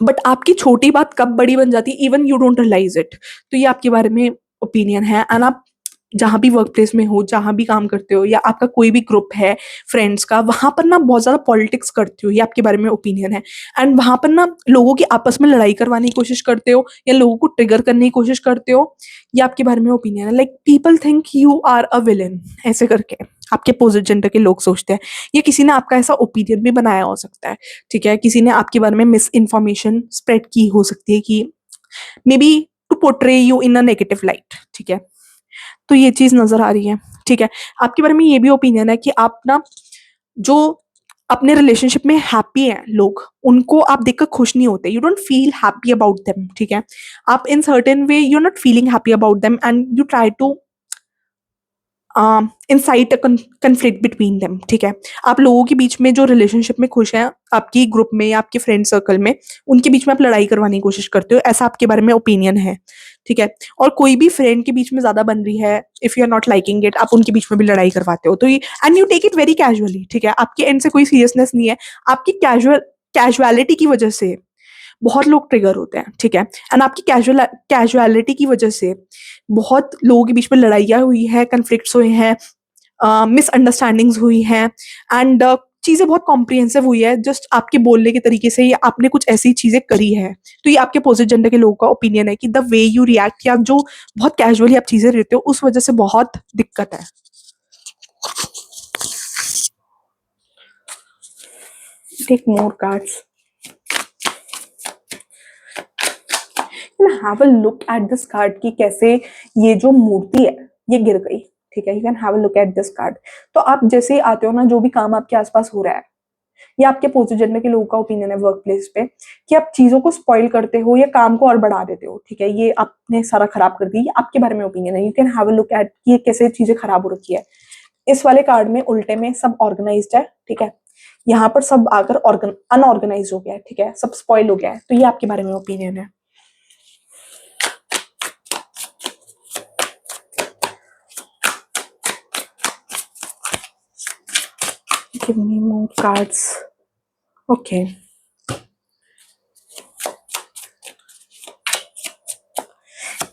बट आपकी छोटी बात कब बड़ी बन जाती है, even you don't realise it. तो ये आपके बारे में ओपिनियन है। एंड आप जहां भी वर्क प्लेस में हो, जहां भी काम करते हो, या आपका कोई भी ग्रुप है फ्रेंड्स का, वहां पर ना बहुत ज्यादा पॉलिटिक्स करते हो। ये आपके बारे में ओपिनियन है। एंड वहां पर ना लोगों की आपस में लड़ाई करवाने की कोशिश करते हो, या लोगों को ट्रिगर करने की कोशिश करते हो। ये आपके बारे में ओपिनियन है। Like people think you are a villain, ऐसे करके आपके अपोजिट जेंडर के लोग सोचते हैं। ये किसी ने आपका ऐसा ओपिनियन भी बनाया हो सकता है, ठीक है, किसी ने आपके बारे में मिस इन्फॉर्मेशन स्प्रेड की हो सकती है कि maybe to portray you in a negative light, ठीक है। तो ये चीज नजर आ रही है, ठीक है। आपके बारे में ये भी ओपिनियन है कि आप ना, जो अपने रिलेशनशिप में हैप्पी हैं लोग, उनको आप देखकर खुश नहीं होते, you don't feel happy about them, ठीक है। आप in certain way you are not feeling happy about them and you try to incite conflict between them, ठीक है। आप लोगों के बीच में जो रिलेशनशिप में खुश हैं, आपकी ग्रुप में या आपके फ्रेंड सर्कल में, उनके बीच में आप लड़ाई करवाने की कोशिश करते हो। ऐसा आपके बारे में ओपिनियन है, ठीक है। और कोई भी फ्रेंड के बीच में ज्यादा बन रही है, if you are not liking it, आप उनके बीच में भी लड़ाई करवाते हो। तो ये, and you take it very casually, ठीक है। आपके एंड से कोई सीरियसनेस नहीं है। आपकी कैजुअलिटी की वजह से बहुत लोग ट्रिगर होते हैं, ठीक है। एंड आपकी कैजुअलिटी की वजह से बहुत लोगों के बीच में लड़ाइयाँ हुई है, कन्फ्लिक्ट्स हुए हैं, मिसअंडरस्टैंडिंग्स हुई हैं, एंड चीजें बहुत कॉम्प्रिहेंसिव हुई है जस्ट आपके बोलने के तरीके से, या आपने कुछ ऐसी चीजें करी है। तो ये आपके अपोजिट जेंडर के लोगों का ओपिनियन है कि द वे यू रिएक्ट, या जो बहुत कैजुअली आप चीजें लेते हो, उस वजह से बहुत दिक्कत है। Take more cards, have a look at this card कि कैसे ये जो मूर्ति है ये गिर गई, ठीक है। You can have a look at this card. तो आप जैसे ही आते हो ना, जो भी काम आपके आसपास हो रहा है, ये आपके अपोजिट जेंडर के लोगों का ओपिनियन है वर्क प्लेस पे, कि आप चीजों को स्पॉइल करते हो या काम को और बढ़ा देते हो, ठीक है। ये आपने सारा खराब कर दी, ये आपके बारे में ओपिनियन है। You can have a look eight कि ये कैसे चीजें खराब हो रखी है। इस वाले कार्ड में उल्टे में सब ऑर्गेनाइज्ड है, ठीक है। यहाँ पर सब आकर अनऑर्गेनाइज हो गया है, ठीक है, सब स्पॉइल हो गया है। तो ये आपके बारे में ओपिनियन है। Give me more cards. Okay.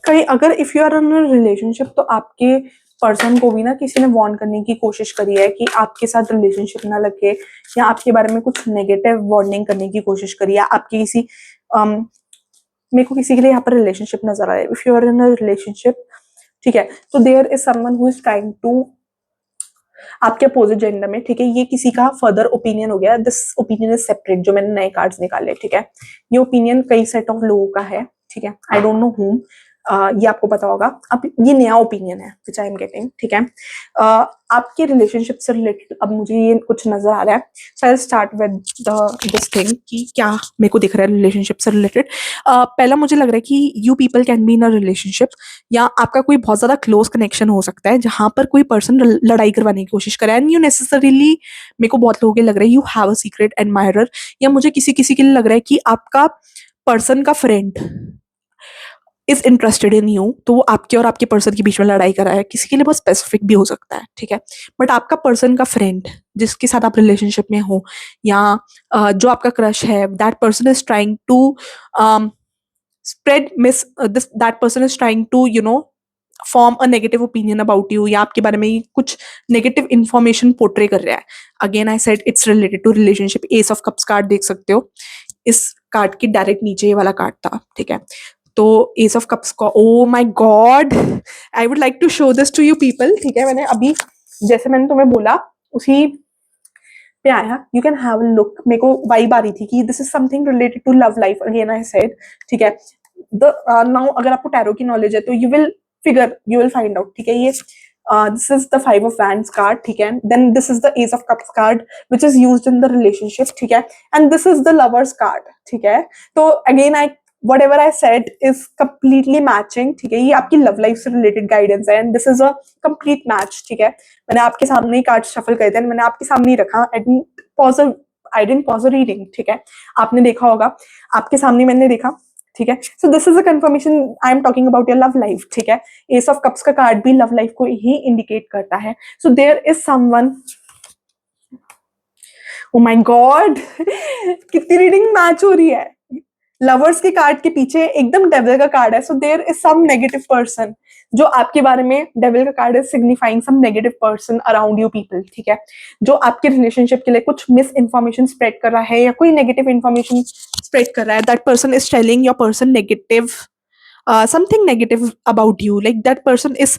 कहीं अगर if you are in a relationship, तो आपके पर्सन को भी ना किसी ने वार्न करने की कोशिश करी है कि आपके साथ रिलेशनशिप ना लगे, या आपके बारे में कुछ नेगेटिव वार्निंग करने की कोशिश करी है। आपकी किसी मेरे को किसी के लिए यहाँ पर रिलेशनशिप नजर आ रहा है। If you are in a relationship, ठीक है, तो there is someone who is trying to, आपके अपोजिट जेंडर में, ठीक है। ये किसी का फर्दर ओपिनियन हो गया, दिस ओपिनियन इज सेपरेट, जो मैंने नए कार्ड्स निकाले, ठीक है। ये ओपिनियन कई सेट ऑफ लोगों का है, ठीक है। आई डोंट नो हूम, ये आपको पता होगा। अब ये नया ओपिनियन है विच आई एम गेटिंग, ठीक है। आपके रिलेशनशिप से रिलेटेड अब मुझे ये कुछ नजर आ रहा है। So I start with this thing कि क्या मेरे को दिख रहा है रिलेशनशिप से रिलेटेड। पहला मुझे लग रहा है कि you people can be in a relationship, या आपका कोई बहुत ज्यादा क्लोज कनेक्शन हो सकता है जहां पर कोई पर्सन लड़ाई करवाने की कोशिश करे, एंड यू नेसेसरीली, मेरे को बहुत लोगों के लग रहा है you have a secret admirer, या मुझे किसी किसी के लिए लग रहा है कि आपका पर्सन का friend is interested in you, तो वो आपके और आपके पर्सन के बीच में लड़ाई कर रहा है। किसी के लिए बहुत स्पेसिफिक भी हो सकता है, ठीक है। बट आपका पर्सन का फ्रेंड जिसके साथ आप रिलेशनशिप में हो, या जो आपका क्रश है, that person is trying to spread miss this that person is trying to form a negative opinion about you, या आपके बारे में ही कुछ नेगेटिव इंफॉर्मेशन पोर्ट्रे कर रहा है। Again I said it's related to relationship. Ace of cups card देख सकते हो, इस कार्ड के डायरेक्ट नीचे ये वाला कार्ड था, ठीक है। तो एस ऑफ कप्स का, oh my God, I would like to show this to you people, ठीक है। मैंने अभी जैसे मैंने तुम्हें बोला उसी पे आया, you can have a look. मेरे को वाइब आ रही थी कि this is something related to love life, again I said, ठीक है। द नाउ अगर आपको टैरो की नॉलेज है तो यू विल फाइंड आउट, ठीक है। ये this is the 5 of wands card, ठीक है। Then this is the ace of cups card which is used in the relationship, ठीक है। And this is the lovers card, ठीक है। तो again I whatever I said is completely matching, ठीक है। ये आपकी लव लाइफ से रिलेटेड गाइडेंस है, and this is a complete match, ठीक है। मैंने आपके सामने ही कार्ड शफल करे थे, मैंने आपके सामने ही रखा। I didn't pause a reading, ठीक है। आपने देखा होगा, आपके सामने मैंने देखा, ठीक है। So this is a confirmation, I am talking about your love life, ठीक है। एस ऑफ कप्स का कार्ड भी लव लाइफ को ही इंडिकेट करता है। So there is someone, oh my God, कितनी रीडिंग मैच हो रही है। लवर्स के कार्ड के पीछे एकदम डेविल का कार्ड है। So there is some negative person, जो आपके बारे में, डेविल का card is signifying some negative person around you people, ठीक है। जो आपके रिलेशनशिप के लिए कुछ मिस इन्फॉर्मेशन स्प्रेड कर रहा है, या कोई नेगेटिव इन्फॉर्मेशन स्प्रेड कर रहा है। That person is telling your person negative something negative about you, like that person is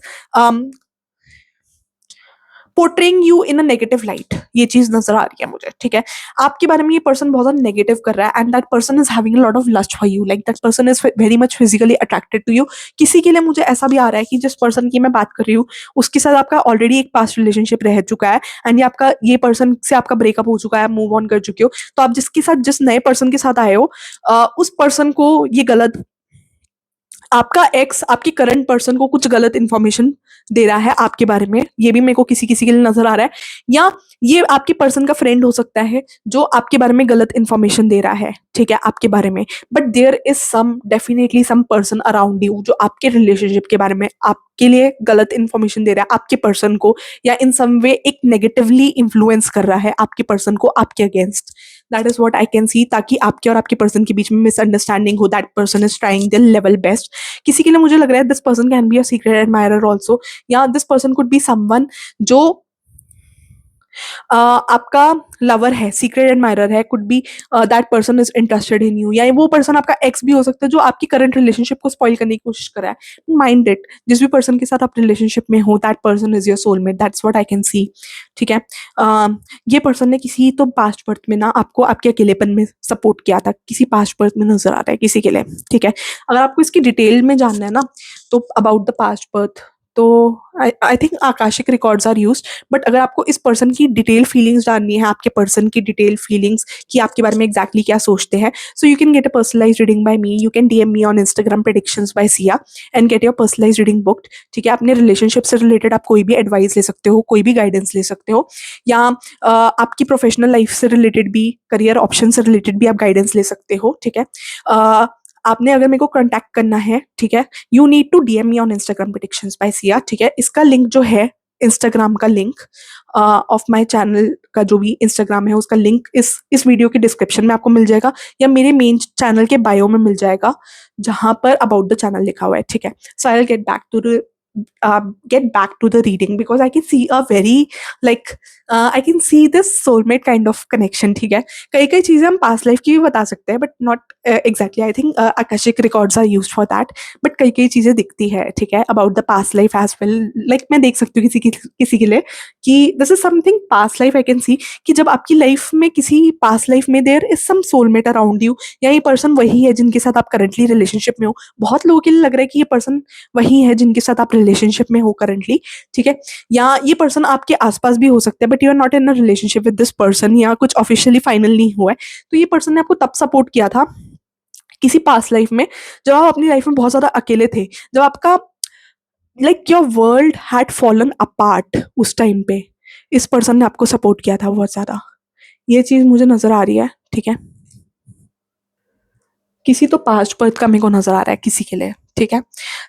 portraying you in a negative light. ये चीज नजर आ रही है मुझे, ठीक है। आपके बारे में ये पर्सन बहुत ज्यादा नेगेटिव कर रहा है, and that person is having a lot of lust for you, like that person is very much physically attracted to you. किसी के लिए मुझे ऐसा भी आ रहा है कि जिस पर्सन की मैं बात कर रही हूँ उसके साथ आपका ऑलरेडी एक पास्ट रिलेशनशिप रह चुका है, एंड ये पर्सन से आपका ब्रेकअप हो चुका है, मूव ऑन कर चुके हो। तो आप जिस नए पर्सन के साथ आए हो, उस पर्सन को ये गलत, आपका एक्स आपके करंट पर्सन को कुछ गलत इन्फॉर्मेशन दे रहा है आपके बारे में। ये भी मेरे को किसी किसी के लिए नजर आ रहा है, या ये आपके पर्सन का फ्रेंड हो सकता है जो आपके बारे में गलत इन्फॉर्मेशन दे रहा है, ठीक है, आपके बारे में। But there is some definitely some person around you जो आपके रिलेशनशिप के बारे में आपके लिए गलत इन्फॉर्मेशन दे रहा है आपके पर्सन को, या इन सम वे एक नेगेटिवली इन्फ्लुएंस कर रहा है आपके पर्सन को आपके against. That is what I can सी, ताकि आपके और आपके पर्सन के बीच में मिसअंडरस्टैंडिंग हो। That person is trying their level best. किसी के लिए मुझे लग रहा है this person can be a secret admirer also, या this person could be someone जो आपका लवर है, सीक्रेट एडमायरर है, could be that person is interested in you, या वो पर्सन आपका एक्स भी हो सकता है जो आपकी करंट रिलेशनशिप को स्पॉइल करने की कोशिश कर रहा है। माइंड इट, जिस भी पर्सन के साथ आप रिलेशनशिप में हो, that person is your soulmate, that's what I can सी, ठीक है। ये पर्सन ने किसी तो पास्ट बर्थ में ना आपको आपके अकेलेपन में सपोर्ट किया था, किसी पास्ट बर्थ में नजर आ रहा है किसी के लिए, ठीक है। अगर आपको इसकी डिटेल में जानना है ना, तो अबाउट द पास्ट बर्थ, तो I think Akashic records are used. But अगर आपको इस पर्सन की डिटेल फीलिंग्स जाननी है, आपके पर्सन की डिटेल फीलिंग्स कि आपके बारे में एग्जैक्टली क्या सोचते हैं, so you can get a personalised reading by me. You can DM me on Instagram predictions by Siya and get your personalised reading booked, ठीक है। अपने रिलेशनशिप से रिलेटेड आप कोई भी एडवाइस ले सकते हो, कोई भी गाइडेंस ले सकते हो, या आपकी प्रोफेशनल लाइफ से रिलेटेड भी, करियर ऑप्शन से रिलेटेड भी आप गाइडेंस ले सकते हो, ठीक है। आपने अगर मेरे को कांटेक्ट करना है, ठीक है, you need to DM me on Instagram predictions by Siya, ठीक है। इसका लिंक जो है, इंस्टाग्राम का लिंक ऑफ माय चैनल का जो भी इंस्टाग्राम है उसका लिंक इस वीडियो के डिस्क्रिप्शन में आपको मिल जाएगा, या मेरे मेन चैनल के बायो में मिल जाएगा, जहां पर अबाउट द चैनल लिखा हुआ है, ठीक है। So I will get back to get back to the reading because I can see a very like I can see this soulmate kind of connection. ठीक है, कई कई चीज़ें हम past life की भी बता सकते हैं, but not exactly. I think Akashic records are used for that. But कई कई चीज़ें दिखती है, ठीक है, about the past life as well. Like मैं देख सकती हूँ किसी के लिए कि this is something past life I can see, कि जब आपकी लाइफ में किसी past life में there is some soulmate around you, या ये पर्सन वही है जिनके साथ आप करंटली रिलेशनशिप में हो. बहुत लोगों के लिए लग रहा है कि ये पर्सन वही है जिनके साथ आप रिलेशनशिप में हो करंटली, ठीक है, या ये पर्सन आपके आसपास भी हो सकता है, but you are not in a relationship with this person, या कुछ ऑफिशियली फाइनल नहीं हुआ है. तो ये पर्सन ने आपको तब सपोर्ट किया था किसी पास्ट लाइफ में, जब आप अपनी लाइफ में बहुत ज़्यादा अकेले थे, जब आपका like your world had fallen apart. उस टाइम पे इस पर्सन ने आपको सपोर्ट किया था बहुत ज़्यादा. ये चीज़ मुझे नज़र आ रही है, ठीक है. किसी तो पास्ट बर्थ का मेरे को नज़र आ रहा है किसी के लिए, ठीक है.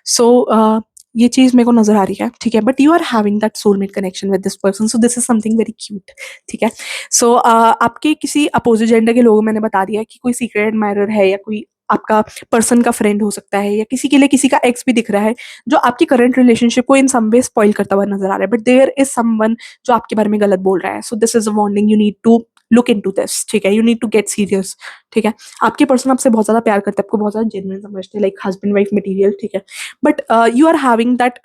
सो ये चीज़ मेरे को नज़र आ रही है, ठीक है, but you are having that soulmate connection with this person, so this is something very cute, ठीक है. सो आपके किसी अपोजिट जेंडर के लोगों, मैंने बता दिया कि कोई सीक्रेट एडमायरर है, या कोई आपका पर्सन का फ्रेंड हो सकता है, या किसी के लिए किसी का एक्स भी दिख रहा है जो आपकी करंट रिलेशनशिप को इन सम वे स्पॉइल करता हुआ नजर आ रहा है, बट देयर इज समवन जो आपके बारे में गलत बोल रहा है. So this is a warning, you need to look into this, ठीक है, you need to get serious, ठीक है. आपके पर्सन आपसे बहुत ज़्यादा प्यार करते हैं, आपको बहुत ज़्यादा जेन्युइन समझते हैं, लाइक हस्बैंड वाइफ मटीरियल, ठीक है, but you are having that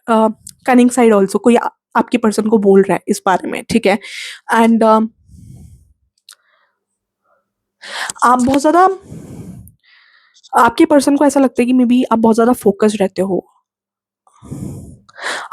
cunning side also. कोई आपके पर्सन को बोल रहा है इस बारे में, ठीक है, एंड आप बहुत ज़्यादा, आपके पर्सन को ऐसा लगता है कि मे बी आप बहुत ज़्यादा फोकस्ड रहते हो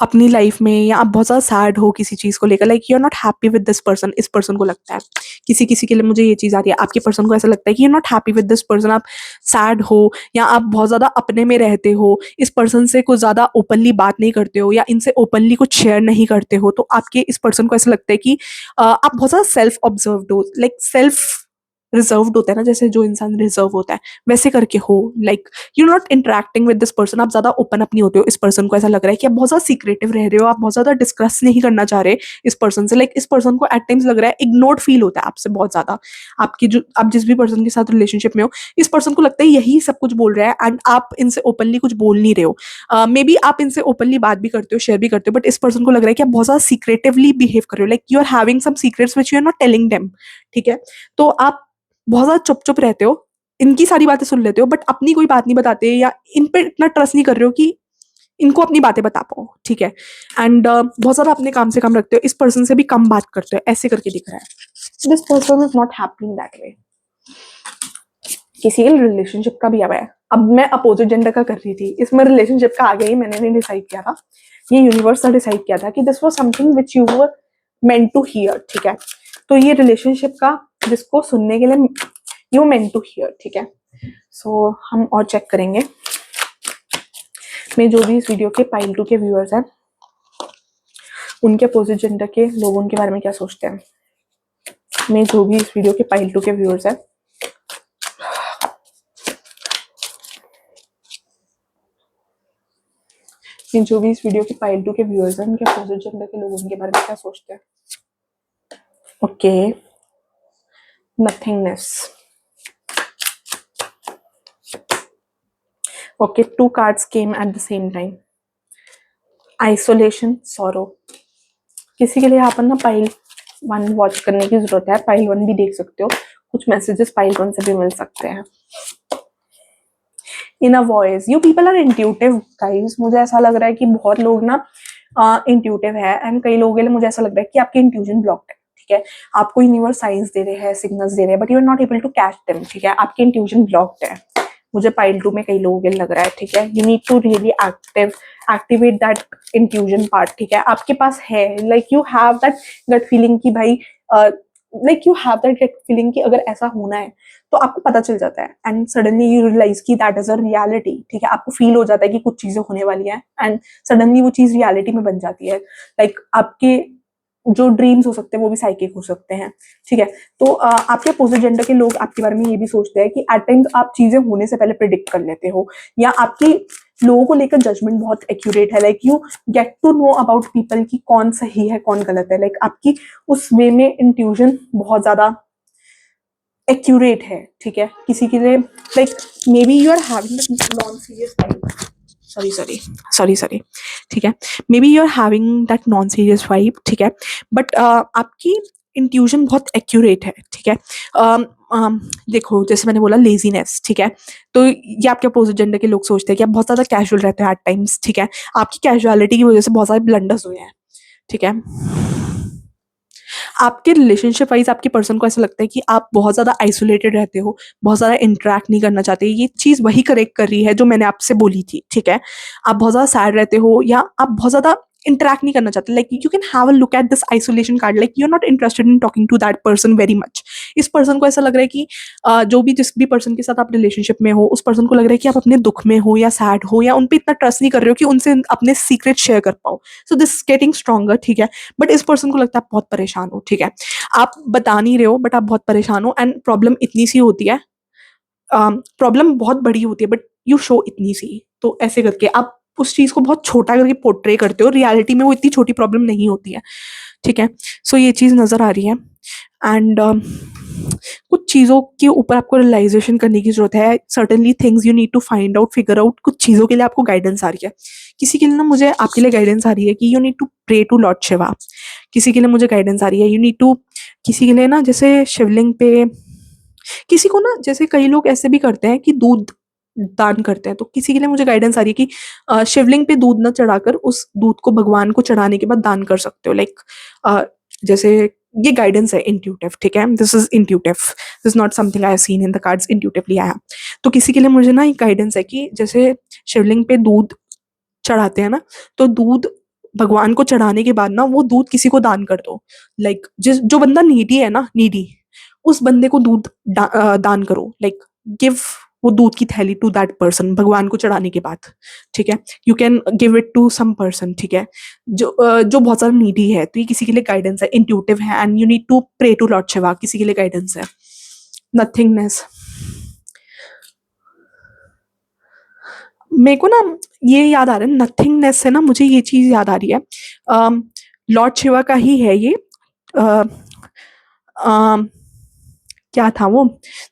अपनी लाइफ में, या आप बहुत ज़्यादा सैड हो किसी चीज़ को लेकर, like you are not happy with this person. इस पर्सन को लगता है, किसी किसी के लिए मुझे ये चीज़ आ रही है, आपके पर्सन को ऐसा लगता है कि you are not happy with this person, आप सैड हो, या आप बहुत ज़्यादा अपने में रहते हो, इस पर्सन से कुछ ज़्यादा ओपनली बात नहीं करते हो, या इनसे ओपनली कुछ शेयर नहीं करते हो. तो आपके इस पर्सन को ऐसा लगता है कि आप बहुत ज़्यादा सेल्फ ऑब्जर्व्ड हो, लाइक सेल्फ रिजर्व्ड होता है ना, जैसे जो इंसान रिजर्व होता है वैसे करके हो, like you not interacting with this person. आप ज़्यादा ओपन अप नहीं होते हो. इस पर्सन को ऐसा लग रहा है कि आप बहुत ज़्यादा सीक्रेटिव रह रहे हो, आप बहुत ज़्यादा डिस्कस नहीं करना चाह रहे इस पर्सन से. लाइक इस पर्सन को एट टाइम्स लग रहा है इग्नोर्ड फील होता है आपसे बहुत ज़्यादा. आपकी जो, आप जिस भी पर्सन के साथ रिलेशनशिप में हो, इस पर्सन को लगता है यही सब कुछ बोल रहा है, एंड आप इनसे ओपनली कुछ बोल नहीं रहे हो. मे बी आप इनसे ओपनली बात भी करते हो, शेयर भी करते हो, बट इस पर्सन को लग रहा है कि आप बहुत ज़्यादा सीक्रेटिवली बिहेव कर रहे हो, like you are having some secrets which you are not telling them, ठीक है. तो आप बहुत ज़्यादा चुप-चुप रहते हो, इनकी सारी बातें सुन लेते हो, बट अपनी कोई बात नहीं बताते, या इन पे इतना ट्रस्ट नहीं कर रहे हो कि इनको अपनी बातें बता पाओ, ठीक है. एंड बहुत ज़्यादा अपने काम से काम रखते हो, इस पर्सन से भी कम बात करते हो, ऐसे करके दिख रहा है. This person is not happy in that way. किसी के रिलेशनशिप का भी आया है. अब मैं अपोजिट जेंडर का कर रही थी, इसमें रिलेशनशिप का आ गया ही, मैंने नहीं डिसाइड किया था, ये यूनिवर्स ने डिसाइड किया था कि this was something which you were meant to hear, ठीक है. तो ये रिलेशनशिप का जिसको सुनने के लिए यू मेंट टू हियर, ठीक है. सो हम और चेक करेंगे मैं जो भी इस वीडियो के पाइल 2 के व्यूअर्स हैं उनके अपोजिट जेंडर के लोग उनके बारे में क्या सोचते हैं. मैं जो भी इस वीडियो के पाइल 2 के व्यूअर्स हैं जो भी इस वीडियो के पाइल 2 के व्यूअर्स हैं उनके अपोजिट जेंडर के लोग उनके बारे में क्या सोचते हैं. Okay, nothingness. Okay, 2 cards came at the same time. Isolation, sorrow. किसी के लिए यहाँ पर ना पाइल 1 वॉच करने की जरूरत है, पाइल 1 भी देख सकते हो, कुछ मैसेजेस पाइल 1 से भी मिल सकते हैं. In a voice, you people are intuitive guys. मुझे ऐसा लग रहा है कि बहुत लोग ना इंट्यूटिव है, एंड कई लोगों के लिए मुझे ऐसा लग रहा है कि आपकी इंट्यूजन ब्लॉक्ड है, ठीक है. आपको यूनिवर्स साइंस दे रहे हैं, सिग्नल्स दे रहे हैं, but you are not able to catch them, ठीक है. आपकी इंट्यूजन ब्लॉक्ड है, मुझे पाइल 2 में कई लोगों के लिए लग रहा है, ठीक है. You need to really activate that intuition part, ठीक है. आपके पास है, like you have that gut feeling कि भाई like you have that gut feeling कि अगर ऐसा होना है तो आपको पता चल जाता है, एंड सडनली यू रियलाइज की दैट इज अ रियलिटी, ठीक है. आपको फील हो जाता है कि कुछ चीजें होने वाली हैं, एंड सडनली वो चीज रियलिटी में बन जाती है. लाइक आपके जो ड्रीम्स हो सकते हैं वो भी साइकिक हो सकते हैं, ठीक है. तो आपके अपोजिट जेंडर के लोग आपके बारे में ये भी सोचते हैं कि एट टाइम्स आप चीजें होने से पहले प्रिडिक्ट कर लेते हो, या आपकी लोगों को लेकर जजमेंट बहुत एक्यूरेट है. Like you get to know about people कि कौन सही है कौन गलत है. लाइक आपकी उस वे में इंट्यूजन बहुत ज्यादा एक्यूरेट है, ठीक है. किसी के लिए like maybe you are having non serious life, sorry, ठीक है। Maybe you are having that non serious vibe, ठीक है, बट आपकी इंट्यूशन बहुत एक्यूरेट है, ठीक है। देखो, जैसे मैंने बोला लेजीनेस, ठीक है, तो ये आपके अपोजिट जेंडर के लोग सोचते हैं कि आप बहुत ज़्यादा कैजुअल रहते हैं एट टाइम्स, ठीक है। आपकी कैजुअलिटी की वजह से बहुत सारे ब्लंडर्स हुए हैं, ठीक है। आपके रिलेशनशिप वाइज आपकी पर्सन को ऐसा लगता है कि आप बहुत ज़्यादा आइसोलेटेड रहते हो, बहुत ज़्यादा इंटरेक्ट नहीं करना चाहते। ये चीज़ वही करेक्ट कर रही है जो मैंने आपसे बोली थी, ठीक है। आप बहुत ज़्यादा सैड रहते हो या आप बहुत ज़्यादा इंटरेक्ट नहीं करना चाहते। Like you can have a look at this isolation card, like you are not interested in talking to that person very much. इस पर्सन को ऐसा लग रहा है कि जो भी जिस भी पर्सन के साथ आप रिलेशनशिप में हो, उस पर्सन को लग रहा है कि आप अपने दुख में हो या सैड हो या उन पर इतना ट्रस्ट नहीं कर रहे हो कि उनसे अपने सीक्रेट शेयर कर पाओ। सो दिस गेटिंग स्ट्रॉन्गर, ठीक है। बट इस पर्सन को लगता है आप बहुत परेशान हो, ठीक है। आप बता नहीं रहे हो बट आप बहुत परेशान हो, एंड प्रॉब्लम इतनी सी होती है, प्रॉब्लम बहुत बड़ी होती है बट यू शो इतनी सी। तो ऐसे करके आप उस चीज को बहुत छोटा करके पोर्ट्रे करते हो, रियलिटी में वो इतनी छोटी प्रॉब्लम नहीं होती है, ठीक है। सो ये चीज नजर आ रही है, एंड कुछ चीज़ों के ऊपर आपको रियलाइजेशन करने की जरूरत है। Certainly things you need to find out, figure out. कुछ चीज़ों के लिए आपको गाइडेंस आ रही है। किसी के लिए ना मुझे आपके लिए गाइडेंस आ रही है कि you need to pray to lord Shiva. किसी के लिए मुझे गाइडेंस आ रही है यू नीड टू, किसी के लिए ना जैसे शिवलिंग पे, किसी को ना जैसे कई लोग ऐसे भी करते हैं कि दूध दान करते हैं, तो किसी के लिए मुझे गाइडेंस आ रही है कि शिवलिंग पे दूध न चढ़ाकर उस दूध को भगवान को चढ़ाने के बाद दान कर सकते हो। लाइक जैसे ये गाइडेंस है इंट्यूटिव, ठीक है। This is intuitive, this is not something I have seen in the cards, intuitively आया। तो किसी के लिए मुझे ना एक गाइडेंस है कि जैसे शिवलिंग पे दूध चढ़ाते हैं ना, तो दूध भगवान को चढ़ाने के बाद ना वो दूध किसी को दान कर दो। लाइक जिस जो बंदा नीडी है ना, नीडी, उस बंदे को दूध दान करो। लाइक गिव वो दूध की थैली टू दैट पर्सन भगवान को चढ़ाने के बाद, ठीक है। You can give it to some person, ठीक है, जो बहुत ज्यादा नीडी है। तो ये किसी के लिए गाइडेंस है, इंट्यूटिव है, and you need to pray to lord Shiva. किसी के लिए गाइडेंस है नथिंगनेस। मेरे को ना ये याद आ रहा है, नथिंगनेस से ना मुझे ये चीज याद आ रही है, लॉर्ड शिवा का ही है ये। अ, अम, क्या था वो,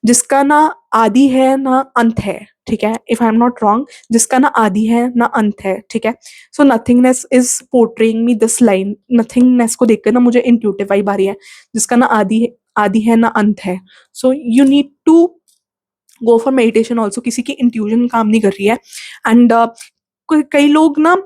जिसका ना आदि है ना अंत है, ठीक है। If I am not wrong, जिसका ना आदि है ना अंत है, ठीक है। So nothingness is portraying me this line. Nothingness को देखकर ना मुझे इंट्यूटिव वाइब आ रही है, जिसका ना आदि है ना अंत है। So you need to go for meditation also. किसी की इंट्यूजन काम नहीं कर रही है, एंड कई लोग ना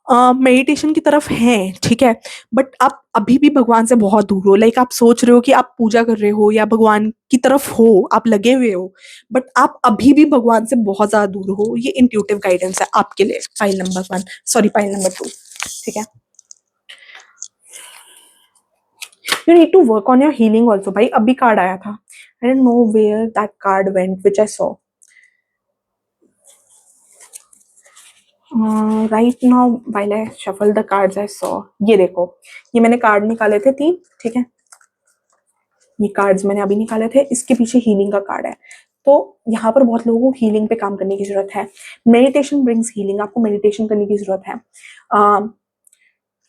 मेडिटेशन की तरफ हैं, ठीक है, बट आप अभी भी भगवान से बहुत दूर हो। लाइक आप सोच रहे हो कि आप पूजा कर रहे हो या भगवान की तरफ हो, आप लगे हुए हो, बट आप अभी भी भगवान से बहुत ज्यादा दूर हो। ये इंट्यूटिव गाइडेंस है आपके लिए, pile number 1, sorry pile number 2, ठीक है। You need to work on your healing also. भाई अभी कार्ड आया था, I don't know where that card went which I saw right now while I shuffle the cards I saw. ये देखो, ये मैंने कार्ड निकाले थे 3, ठीक है। ये कार्ड्स मैंने अभी निकाले थे, इसके पीछे हीलिंग का कार्ड है। तो यहाँ पर बहुत लोगों को हीलिंग पे काम करने की जरूरत है। Meditation brings healing. आपको मेडिटेशन करने की जरूरत है,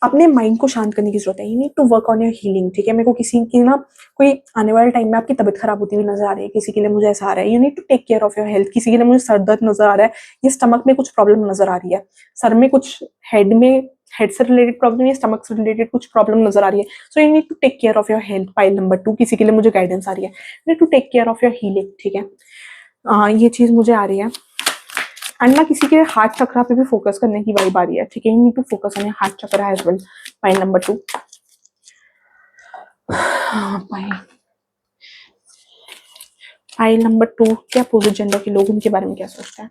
अपने माइंड को शांत करने की जरूरत है। You need to work on your healing, ठीक है। मेरे को किसी की ना कोई आने वाले टाइम में आपकी तबीयत खराब होती हुई नजर आ रही है, किसी के लिए मुझे ऐसा आ रहा है you need to take care of your health. किसी के लिए मुझे सर दर्द नजर आ रहा है, ये स्टमक में कुछ प्रॉब्लम नजर आ रही है, सर में कुछ, हेड से रिलेटेड प्रॉब्लम या स्टमक से रिलेटेड कुछ प्रॉब्लम नजर आ रही है। So you need to take care of your health, pile number 2। किसी के लिए मुझे गाइडेंस आ रही है you need to take care of your healing, ठीक है। ये चीज मुझे आ रही है। एंड ना किसी के हार्ट चक्रा पे भी फोकस करने की वाइब आ रही है, ठीक है। You need to focus on your heart chakra as well, pile number 2। Pile number 2 क्या अपोजिट जेंडर के लोग उनके बारे में क्या सोचते हैं।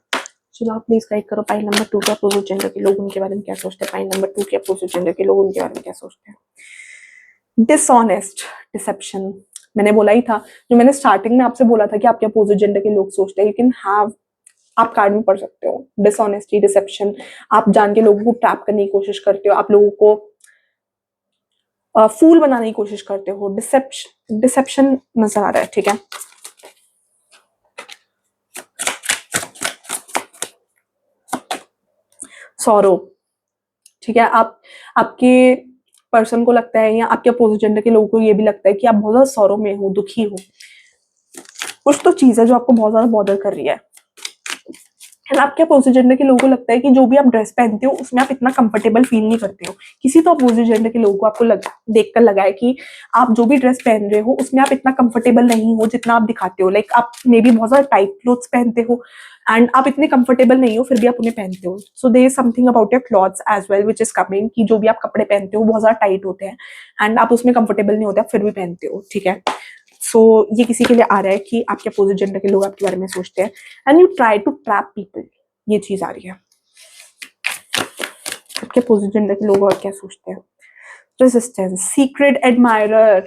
चलो आप प्लीज गाइड करो, पाइल नंबर 2 क्या अपोजिट जेंडर के लोग उनके बारे में क्या सोचते हैं। पाइल नंबर 2 क्या अपोजिट जेंडर के लोग उनके बारे में क्या सोचते हैं। Dishonest, deception. मैंने बोला ही था, जो मैंने स्टार्टिंग में आपसे बोला था कि आपके अपोजिट जेंडर के लोग सोचते हैं, यू कैन हैव, आप कार्ड में पढ़ सकते हो। डिसऑनेस्टी, डिसेप्शन, आप जान के लोगों को ट्रैप करने की कोशिश करते हो, आप लोगों को फूल बनाने की कोशिश करते हो। डिसेप्शन, डिसेप्शन नजर आ रहा है, ठीक है। सॉरो, ठीक है। आपके पर्सन को लगता है या आपके अपोजिट जेंडर के लोगों को ये भी लगता है कि आप बहुत ज्यादा सॉरो में हो, दुखी हो। कुछ तो चीज है जो आपको बहुत ज्यादा बॉदर कर रही है, एंड आपके अपोजिट जेंडर के लोगों को लगता है कि जो भी आप ड्रेस पहनते हो उसमें आप इतना कंफर्टेबल फील नहीं करते हो। किसी तो अपोजिट जेंडर के लोगों को आपको देखकर लगा है कि आप जो भी ड्रेस पहन रहे हो उसमें आप इतना कंफर्टेबल नहीं हो जितना आप दिखाते हो। लाइक आप मे बी बहुत ज्यादा टाइट क्लोथ्स पहनते हो एंड आप इतने कंफर्टेबल नहीं हो फिर भी आप उन्हें पहनते हो। So there is something about your clothes as well which is coming कि जो भी आप कपड़े पहनते हो बहुत ज्यादा टाइट होते हैं एंड आप उसमें कंफर्टेबल नहीं होते, आप फिर भी पहनते हो, ठीक है। सो ये किसी के लिए आ रहा है कि आपके अपोजिट जेंडर के लोग आपके बारे में सोचते हैं and you try to trap people, ये चीज आ रही है। आपके अपोजिट जेंडर के लोग और क्या सोचते हैं? रेजिस्टेंस, सीक्रेट एडमायरर,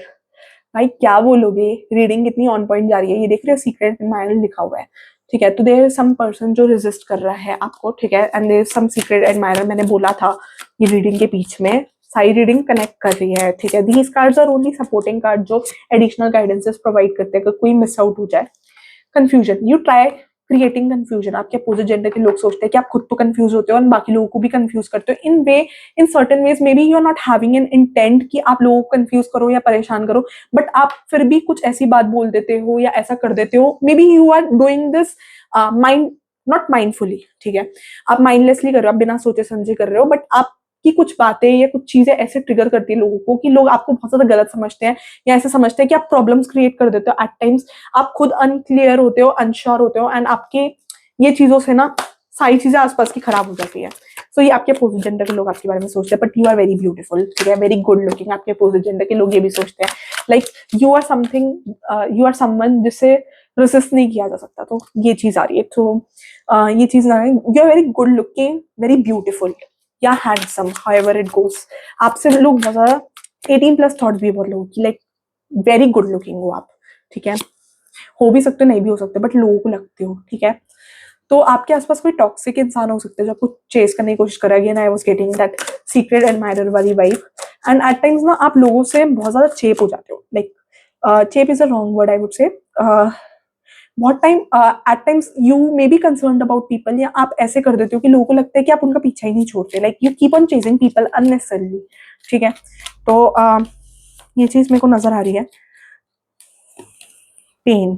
भाई क्या बोलोगे, रीडिंग कितनी ऑन पॉइंट जा रही है, ये देख रहे हो सीक्रेट एडमायरर लिखा हुआ है, ठीक है। तो देयर इज सम पर्सन जो रेजिस्ट कर रहा है आपको, ठीक है, and there is some secret admirer. मैंने बोला था ये रीडिंग के बीच में सारी रीडिंग कनेक्ट कर रही है, ठीक है। These cards are only supporting card जो एडिशनल गाइडेंसेस प्रोवाइड करते हैं अगर कोई मिस आउट हो जाए। Confusion, you try creating confusion. आपके अपोजिट जेंडर के लोग सोचते हैं कि आप खुद तो कंफ्यूज होते हो और बाकी लोगों को भी कंफ्यूज करते हो in way, in certain ways. Maybe you are not having an intent कि आप लोगों को कंफ्यूज करो या परेशान करो, बट आप फिर भी कुछ ऐसी बात बोल देते हो या ऐसा कर देते हो। Maybe you are doing this mind not mindfully, ठीक है, आप माइंडलेसली कर रहे हो, आप बिना सोचे समझे कर रहे हो, बट आप की कुछ बातें या कुछ चीजें ऐसे ट्रिगर करती है लोगों को कि लोग आपको बहुत ज्यादा गलत समझते हैं या ऐसे समझते हैं कि आप प्रॉब्लम्स क्रिएट कर देते हो एट टाइम्स। आप खुद अनक्लियर होते हो, अनश्योर होते हो एंड आपके ये चीजों से ना सारी चीजें आसपास की खराब हो जाती है। सो ये आपके अपोजिट जेंडर के लोग आपके बारे में सोचते हैं, but you are very beautiful, ठीक है, वेरी गुड लुकिंग। आपके अपोजिट जेंडर के लोग ये भी सोचते हैं like you are something, you are someone जिससे रेसिस्ट नहीं किया जा सकता। तो ये चीज आ रही है। तो ये चीज ना, you are very good looking, very beautiful या हैंडसम, हाउएवर इट गोस। आपसे लोग बहुत ज्यादा 18+ थॉट्स भी बहुत लोगों की, लाइक वेरी गुड लुकिंग हो आप, ठीक है। हो भी सकते हो, नहीं भी हो सकते, बट लोगों को लगते हो, ठीक है। तो आपके आसपास कोई टॉक्सिक इंसान हो सकता है जो आपको चेस करने की कोशिश करेगी। And I was getting that secret admirer वाली वाइब। एंड एट टाइम्स ना आप लोगों से बहुत ज्यादा चेप हो जाते हो, लाइक चेप is a wrong word I would say. बहुत time at times you may be concerned about people, या आप ऐसे कर देते हो कि लोगों को लगता है कि आप उनका पीछा ही नहीं छोड़ते, like you keep on chasing people unnecessarily, ठीक है। तो ये चीज मेरे को नजर आ रही है। पेन,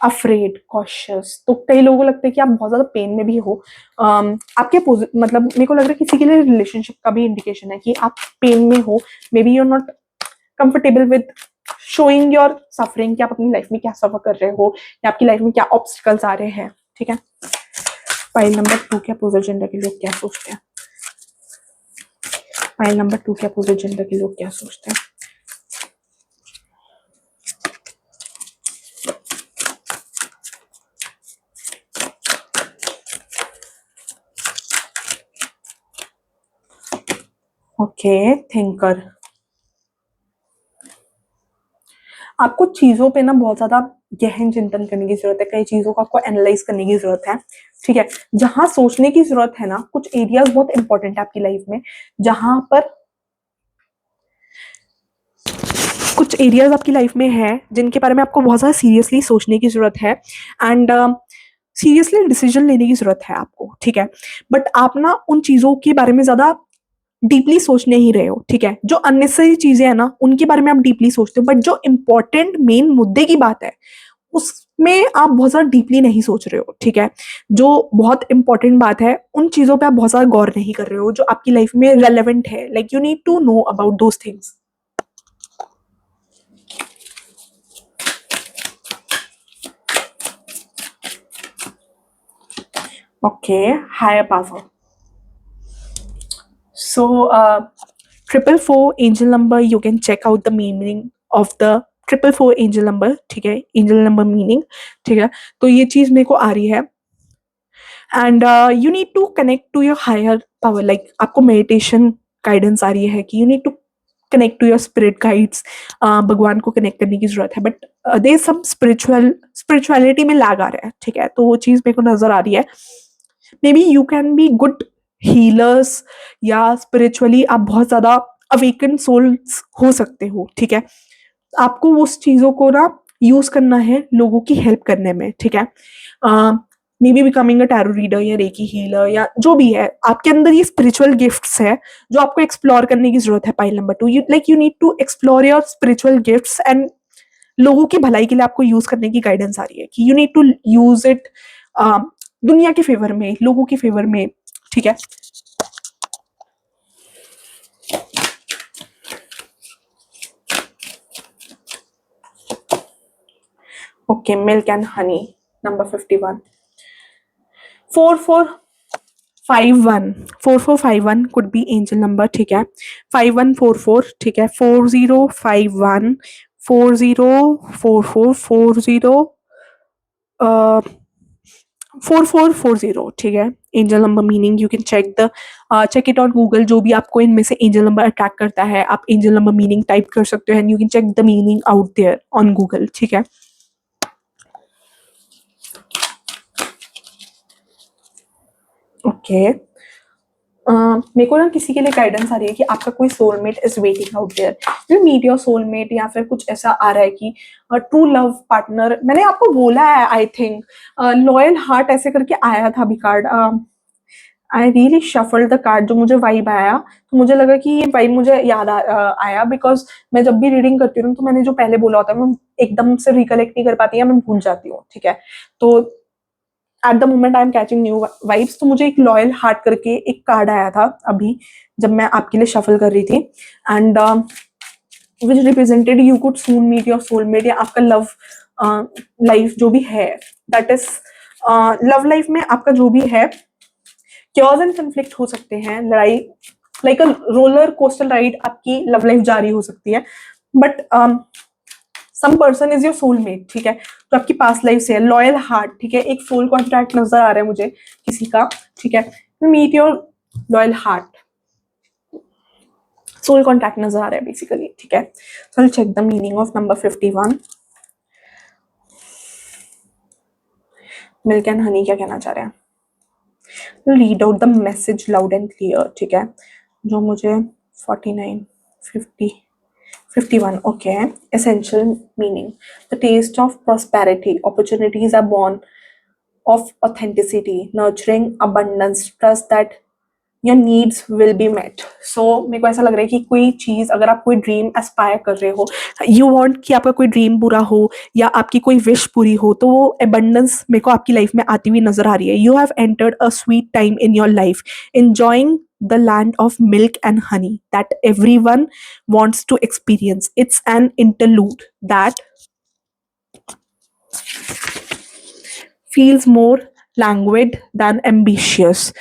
अफ्रेड, कॉशियस, तो कई लोगों को लगता है कि आप बहुत ज्यादा पेन में भी हो। आपके मतलब मेरे को लग रहा है किसी के लिए रिलेशनशिप का भी इंडिकेशन है कि आप पेन में हो। Maybe you are not comfortable with showing your suffering, कि आप अपनी लाइफ में क्या सफर कर रहे हो या आपकी लाइफ में क्या ऑब्स्टिकल्स आ रहे हैं, ठीक है। फाइल नंबर 2 के अपोजिट जेंडर के लोग क्या सोचते हैं? फाइल नंबर 2 के अपोजिट जेंडर के लोग क्या सोचते हैं? Okay, thinker. आपको चीजों पे ना बहुत ज्यादा गहन चिंतन करने की जरूरत है, कई चीजों को आपको एनालाइज करने की जरूरत है, ठीक है। जहां सोचने की जरूरत है ना, कुछ एरियाज बहुत इंपॉर्टेंट है आपकी लाइफ में, जहां पर कुछ एरियाज आपकी लाइफ में है जिनके बारे में आपको बहुत ज्यादा सीरियसली सोचने की जरूरत है एंड सीरियसली डिसीजन लेने की जरूरत है आपको, ठीक है। बट आप ना उन चीजों के बारे में ज्यादा डीपली सोच नहीं रहे हो, ठीक है। जो अननेसेसरी चीजें हैं ना उनके बारे में आप डीपली सोचते हो, बट जो इंपॉर्टेंट मेन मुद्दे की बात है उसमें आप बहुत ज्यादा डीपली नहीं सोच रहे हो, ठीक है। जो बहुत इंपॉर्टेंट बात है उन चीजों पे आप बहुत ज्यादा गौर नहीं कर रहे हो जो आपकी लाइफ में रेलेवेंट है, like you need to know about those things. Okay, higher power. So, 444 angel number, you can check out the meaning of the 444 angel number, ठीक है, angel number meaning, ठीक है। तो ये चीज मेरे को आ रही है and you need to connect to your higher power, like आपको मेडिटेशन गाइडेंस आ रही है कि you need to connect to your spirit guides, भगवान को कनेक्ट करने की जरूरत है, बट दे सम स्पिरिचुअलिटी में लैग आ रहा है, ठीक है। तो वो चीज मेरे को नजर आ रही है। Maybe you can be good healers या स्पिरिचुअली आप बहुत ज्यादा अवेकन सोल्स हो सकते हो, ठीक है। आपको उस चीजों को ना यूज करना है लोगों की हेल्प करने में, ठीक है। May be becoming a tarot reader या रेकी हीलर या जो भी है, आपके अंदर ये स्पिरिचुअल गिफ्ट्स है जो आपको एक्सप्लोर करने की जरूरत है। Pile number 2, you need to explore your spiritual gifts and लोगों की भलाई के लिए आपको यूज करने की गाइडेंस आ रही है कि you need to use it दुनिया के फेवर में, लोगों के फेवर में, ठीक है। Okay, milk and Honey, number 51। 4451, 4451 could be angel number, ठीक है। 5144, ठीक है। 4051, 4044, 4440, ठीक है। Angel number meaning you can check it on Google. जो भी आपको इनमें से एंजल नंबर अट्रैक्ट करता है, आप एंजल नंबर मीनिंग टाइप कर सकते हो and you can check the meaning out there on Google, ठीक है। ओके, मेरे को ना किसी के लिए गाइडेंस आ रही है कि आपका कोई soulmate is waiting out there, you meet your soulmate, या फिर कुछ ऐसा आ रहा है कि ट्रू लव पार्टनर। मैंने आपको बोला है आई थिंक, लॉयल हार्ट ऐसे करके आया था अभी card. I really shuffled the card, जो मुझे वाइब आया, तो मुझे लगा कि ये वाइब मुझे याद आया, बिकॉज मैं जब भी रीडिंग करती हूँ तो मैंने जो पहले बोला होता है मैं एकदम से रिकलेक्ट नहीं कर पाती, या मैं भूल जाती हूँ, ठीक है। तो at the moment I am catching new vibes, तो मुझे एक लॉयल हार्ट करके एक कार्ड आया था अभी जब मैं आपके लिए शफल कर रही थी, and which represented you could soon meet your soulmate, या आपका लव लाइफ जो भी है, दैट इज लव लाइफ में आपका जो भी है, क्योज एंड कन्फ्लिक्ट हो सकते हैं, लड़ाई, like a roller coaster ride आपकी लव लाइफ जारी हो सकती है, but some person is your soulmate, ठीक है, जो आपकी पास्ट लाइफ से है। लॉयल हार्ट, ठीक है, एक सोल कॉन्ट्रैक्ट नजर आ रहा है मुझे किसी का, ठीक है। Meet your loyal heart, soul contract नजर आ रहा है बेसिकली, ठीक है। So I check the meaning of number 51। Milk and honey क्या कहना चाह रहे हैं? Read out the message loud and clear, ठीक है, जो मुझे 49, 50, 51, okay. Essential meaning. The taste of prosperity. Opportunities are born of authenticity, nurturing abundance, trust that your needs will be met. So मेरे को ऐसा लग रहा है कि कोई चीज़, अगर आप कोई ड्रीम एस्पायर कर रहे हो, यू वांट कि आपका कोई ड्रीम पूरा हो या आपकी कोई विश पूरी हो, तो वो एबंडेंस मेरे को आपकी लाइफ में आती हुई नजर आ रही है। You have entered a sweet time in your life, enjoying the land of milk and honey that everyone wants to experience. It's an interlude that feels more languid than ambitious.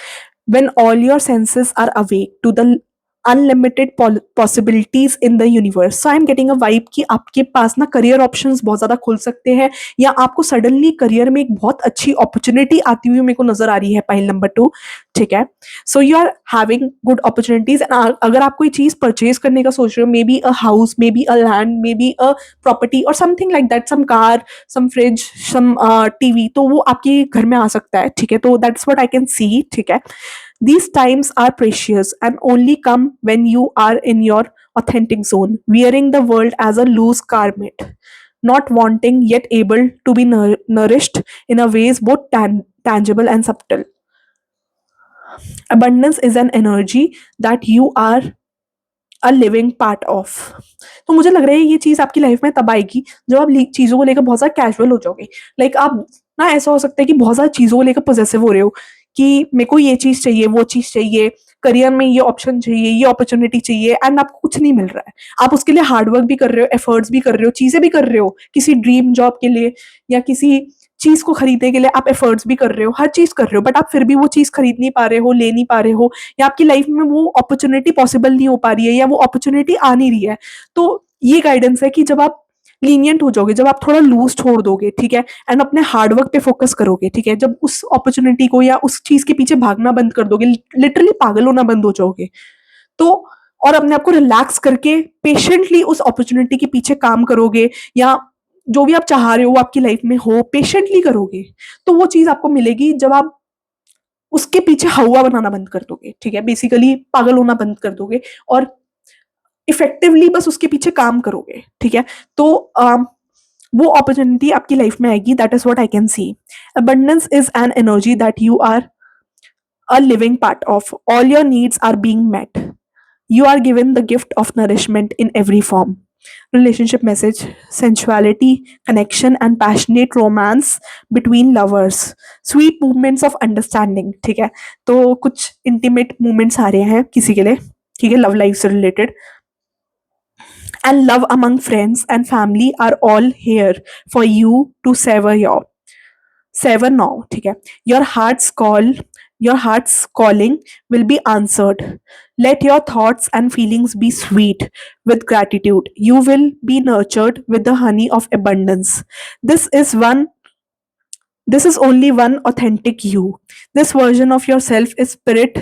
When all your senses are awake to the unlimited possibilities in the universe. So I am getting a vibe कि आपके पास ना career options बहुत ज़्यादा खुल सकते हैं, या आपको सडनली करियर में एक बहुत अच्छी अपॉर्चुनिटी आती हुई मेरे को नजर आ रही है, पाइल नंबर 2, ठीक है। So you are having good opportunities, and अगर आप कोई चीज़ परचेज करने का सोच रहे हो, maybe a house, maybe a land, maybe a property और something like that, some car, some fridge, some TV, तो वो आपके घर में आ सकता है, ठीक है। तो दैट्स व्हाट आई कैन सी, ठीक है। These times are precious and only come when you are in your authentic zone, wearing the world as a loose garment, not wanting yet able to be nourished in a ways both tangible and subtle. Abundance is an energy that you are a living part of. तो मुझे लग रहा है ये चीज़ आपकी life में तब आएगी जब आप चीज़ों को लेकर बहुत ज़्यादा कैजुअल हो जाओगे। लाइक आप ना, ऐसा हो सकता है कि बहुत ज़्यादा चीज़ों को लेकर पॉसेसिव हो रहे हो कि मेरे को ये चीज़ चाहिए, वो चीज़ चाहिए, करियर में ये ऑप्शन चाहिए, ये अपॉर्चुनिटी चाहिए, एंड आपको कुछ नहीं मिल रहा है। आप उसके लिए हार्ड वर्क भी कर रहे हो, एफर्ट्स भी कर रहे हो, चीज़ें भी कर रहे हो किसी ड्रीम जॉब के लिए, या किसी चीज़ को खरीदने के लिए आप एफर्ट्स भी कर रहे हो, हर चीज़ कर रहे हो, बट आप फिर भी वो चीज़ खरीद नहीं पा रहे हो, ले नहीं पा रहे हो, या आपकी लाइफ में वो अपॉर्चुनिटी पॉसिबल नहीं हो पा रही है, या वो अपॉर्चुनिटी आ नहीं रही है। तो ये गाइडेंस है कि जब आप लीनियंट हो जाओगे, जब आप थोड़ा लूज छोड़ दोगे, ठीक है, एंड अपने हार्डवर्क पे फोकस करोगे, ठीक है, जब उस अपॉर्चुनिटी को या उस चीज के पीछे भागना बंद कर दोगे, लिटरली पागल होना बंद हो जाओगे, तो और अपने आप को रिलैक्स करके पेशेंटली उस अपॉर्चुनिटी के पीछे काम करोगे, या जो भी आप चाह रहे हो वो आपकी लाइफ में हो, पेशेंटली करोगे, तो वो चीज आपको मिलेगी जब आप उसके पीछे हवा बनाना बंद कर दोगे, ठीक है, बेसिकली पागल होना बंद कर दोगे और इफेक्टिवली बस उसके पीछे काम करोगे, ठीक है। तो वो अपॉर्चुनिटी आपकी लाइफ में आएगी, that is what I can see. Abundance is an energy that you are a living part of. All your needs are being met. You are given the gift of nourishment in every form. relationship message, sensuality, connection and passionate romance between lovers, sweet movements of understanding. ठीक है, तो कुछ intimate moments आ रहे हैं किसी के लिए, ठीक है, लव लाइफ से related, and love among friends and family are all here for you to savor now. ठीक है, your heart's call, your heart's calling will be answered. Let your thoughts and feelings be sweet with gratitude. You will be nurtured with the honey of abundance. This is one this is only one authentic you. This version of yourself is spirit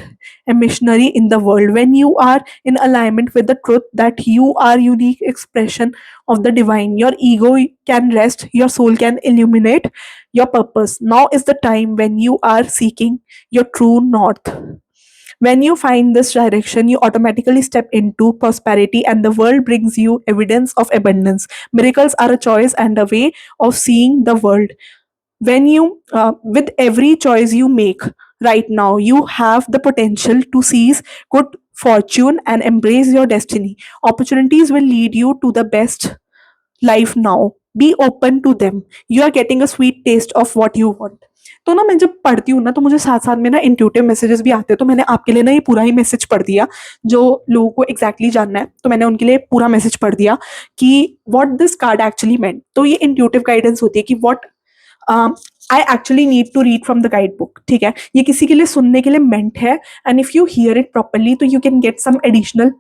and missionary in the world. When you are in alignment with the truth that you are unique expression of the divine, your ego can rest, your soul can illuminate your purpose. Now is the time when you are seeking your true north. When you find this direction, you automatically step into prosperity and the world brings you evidence of abundance. Miracles are a choice and a way of seeing the world. When you with every choice you make right now, you have the potential to seize good fortune and embrace your destiny. Opportunities will lead you to the best life now. Be open to them. You are getting a sweet taste of what you want. तो ना मैं जब पढ़ती हूँ ना, तो मुझे साथ साथ में ना इंट्यूटिव मैसेजेस भी आते हैं, तो मैंने आपके लिए ना ये पूरा ही मैसेज पढ़ दिया, जो लोगों को एग्जैक्टली जानना है, तो मैंने उनके लिए पूरा मैसेज पढ़ दिया कि what this card actually meant. तो ये इंट्यूटिव गाइडेंस होती है कि what I actually need to read from the guide book. ठीक है, ये किसी के लिए सुनने के लिए मेंट है, and if you hear it properly तो you can get some additional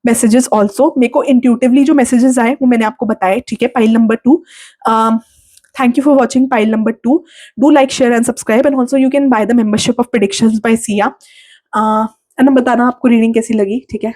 messages also. मेरे को इंट्यूटिवली जो मैसेजेस आए वो मैंने आपको बताए. ठीक है, pile number 2. Thank you for watching pile number 2. Do like, share and subscribe, and also you can buy the membership of Predictions by Sia. And बताना आपको रीडिंग कैसी लगी. ठीक है,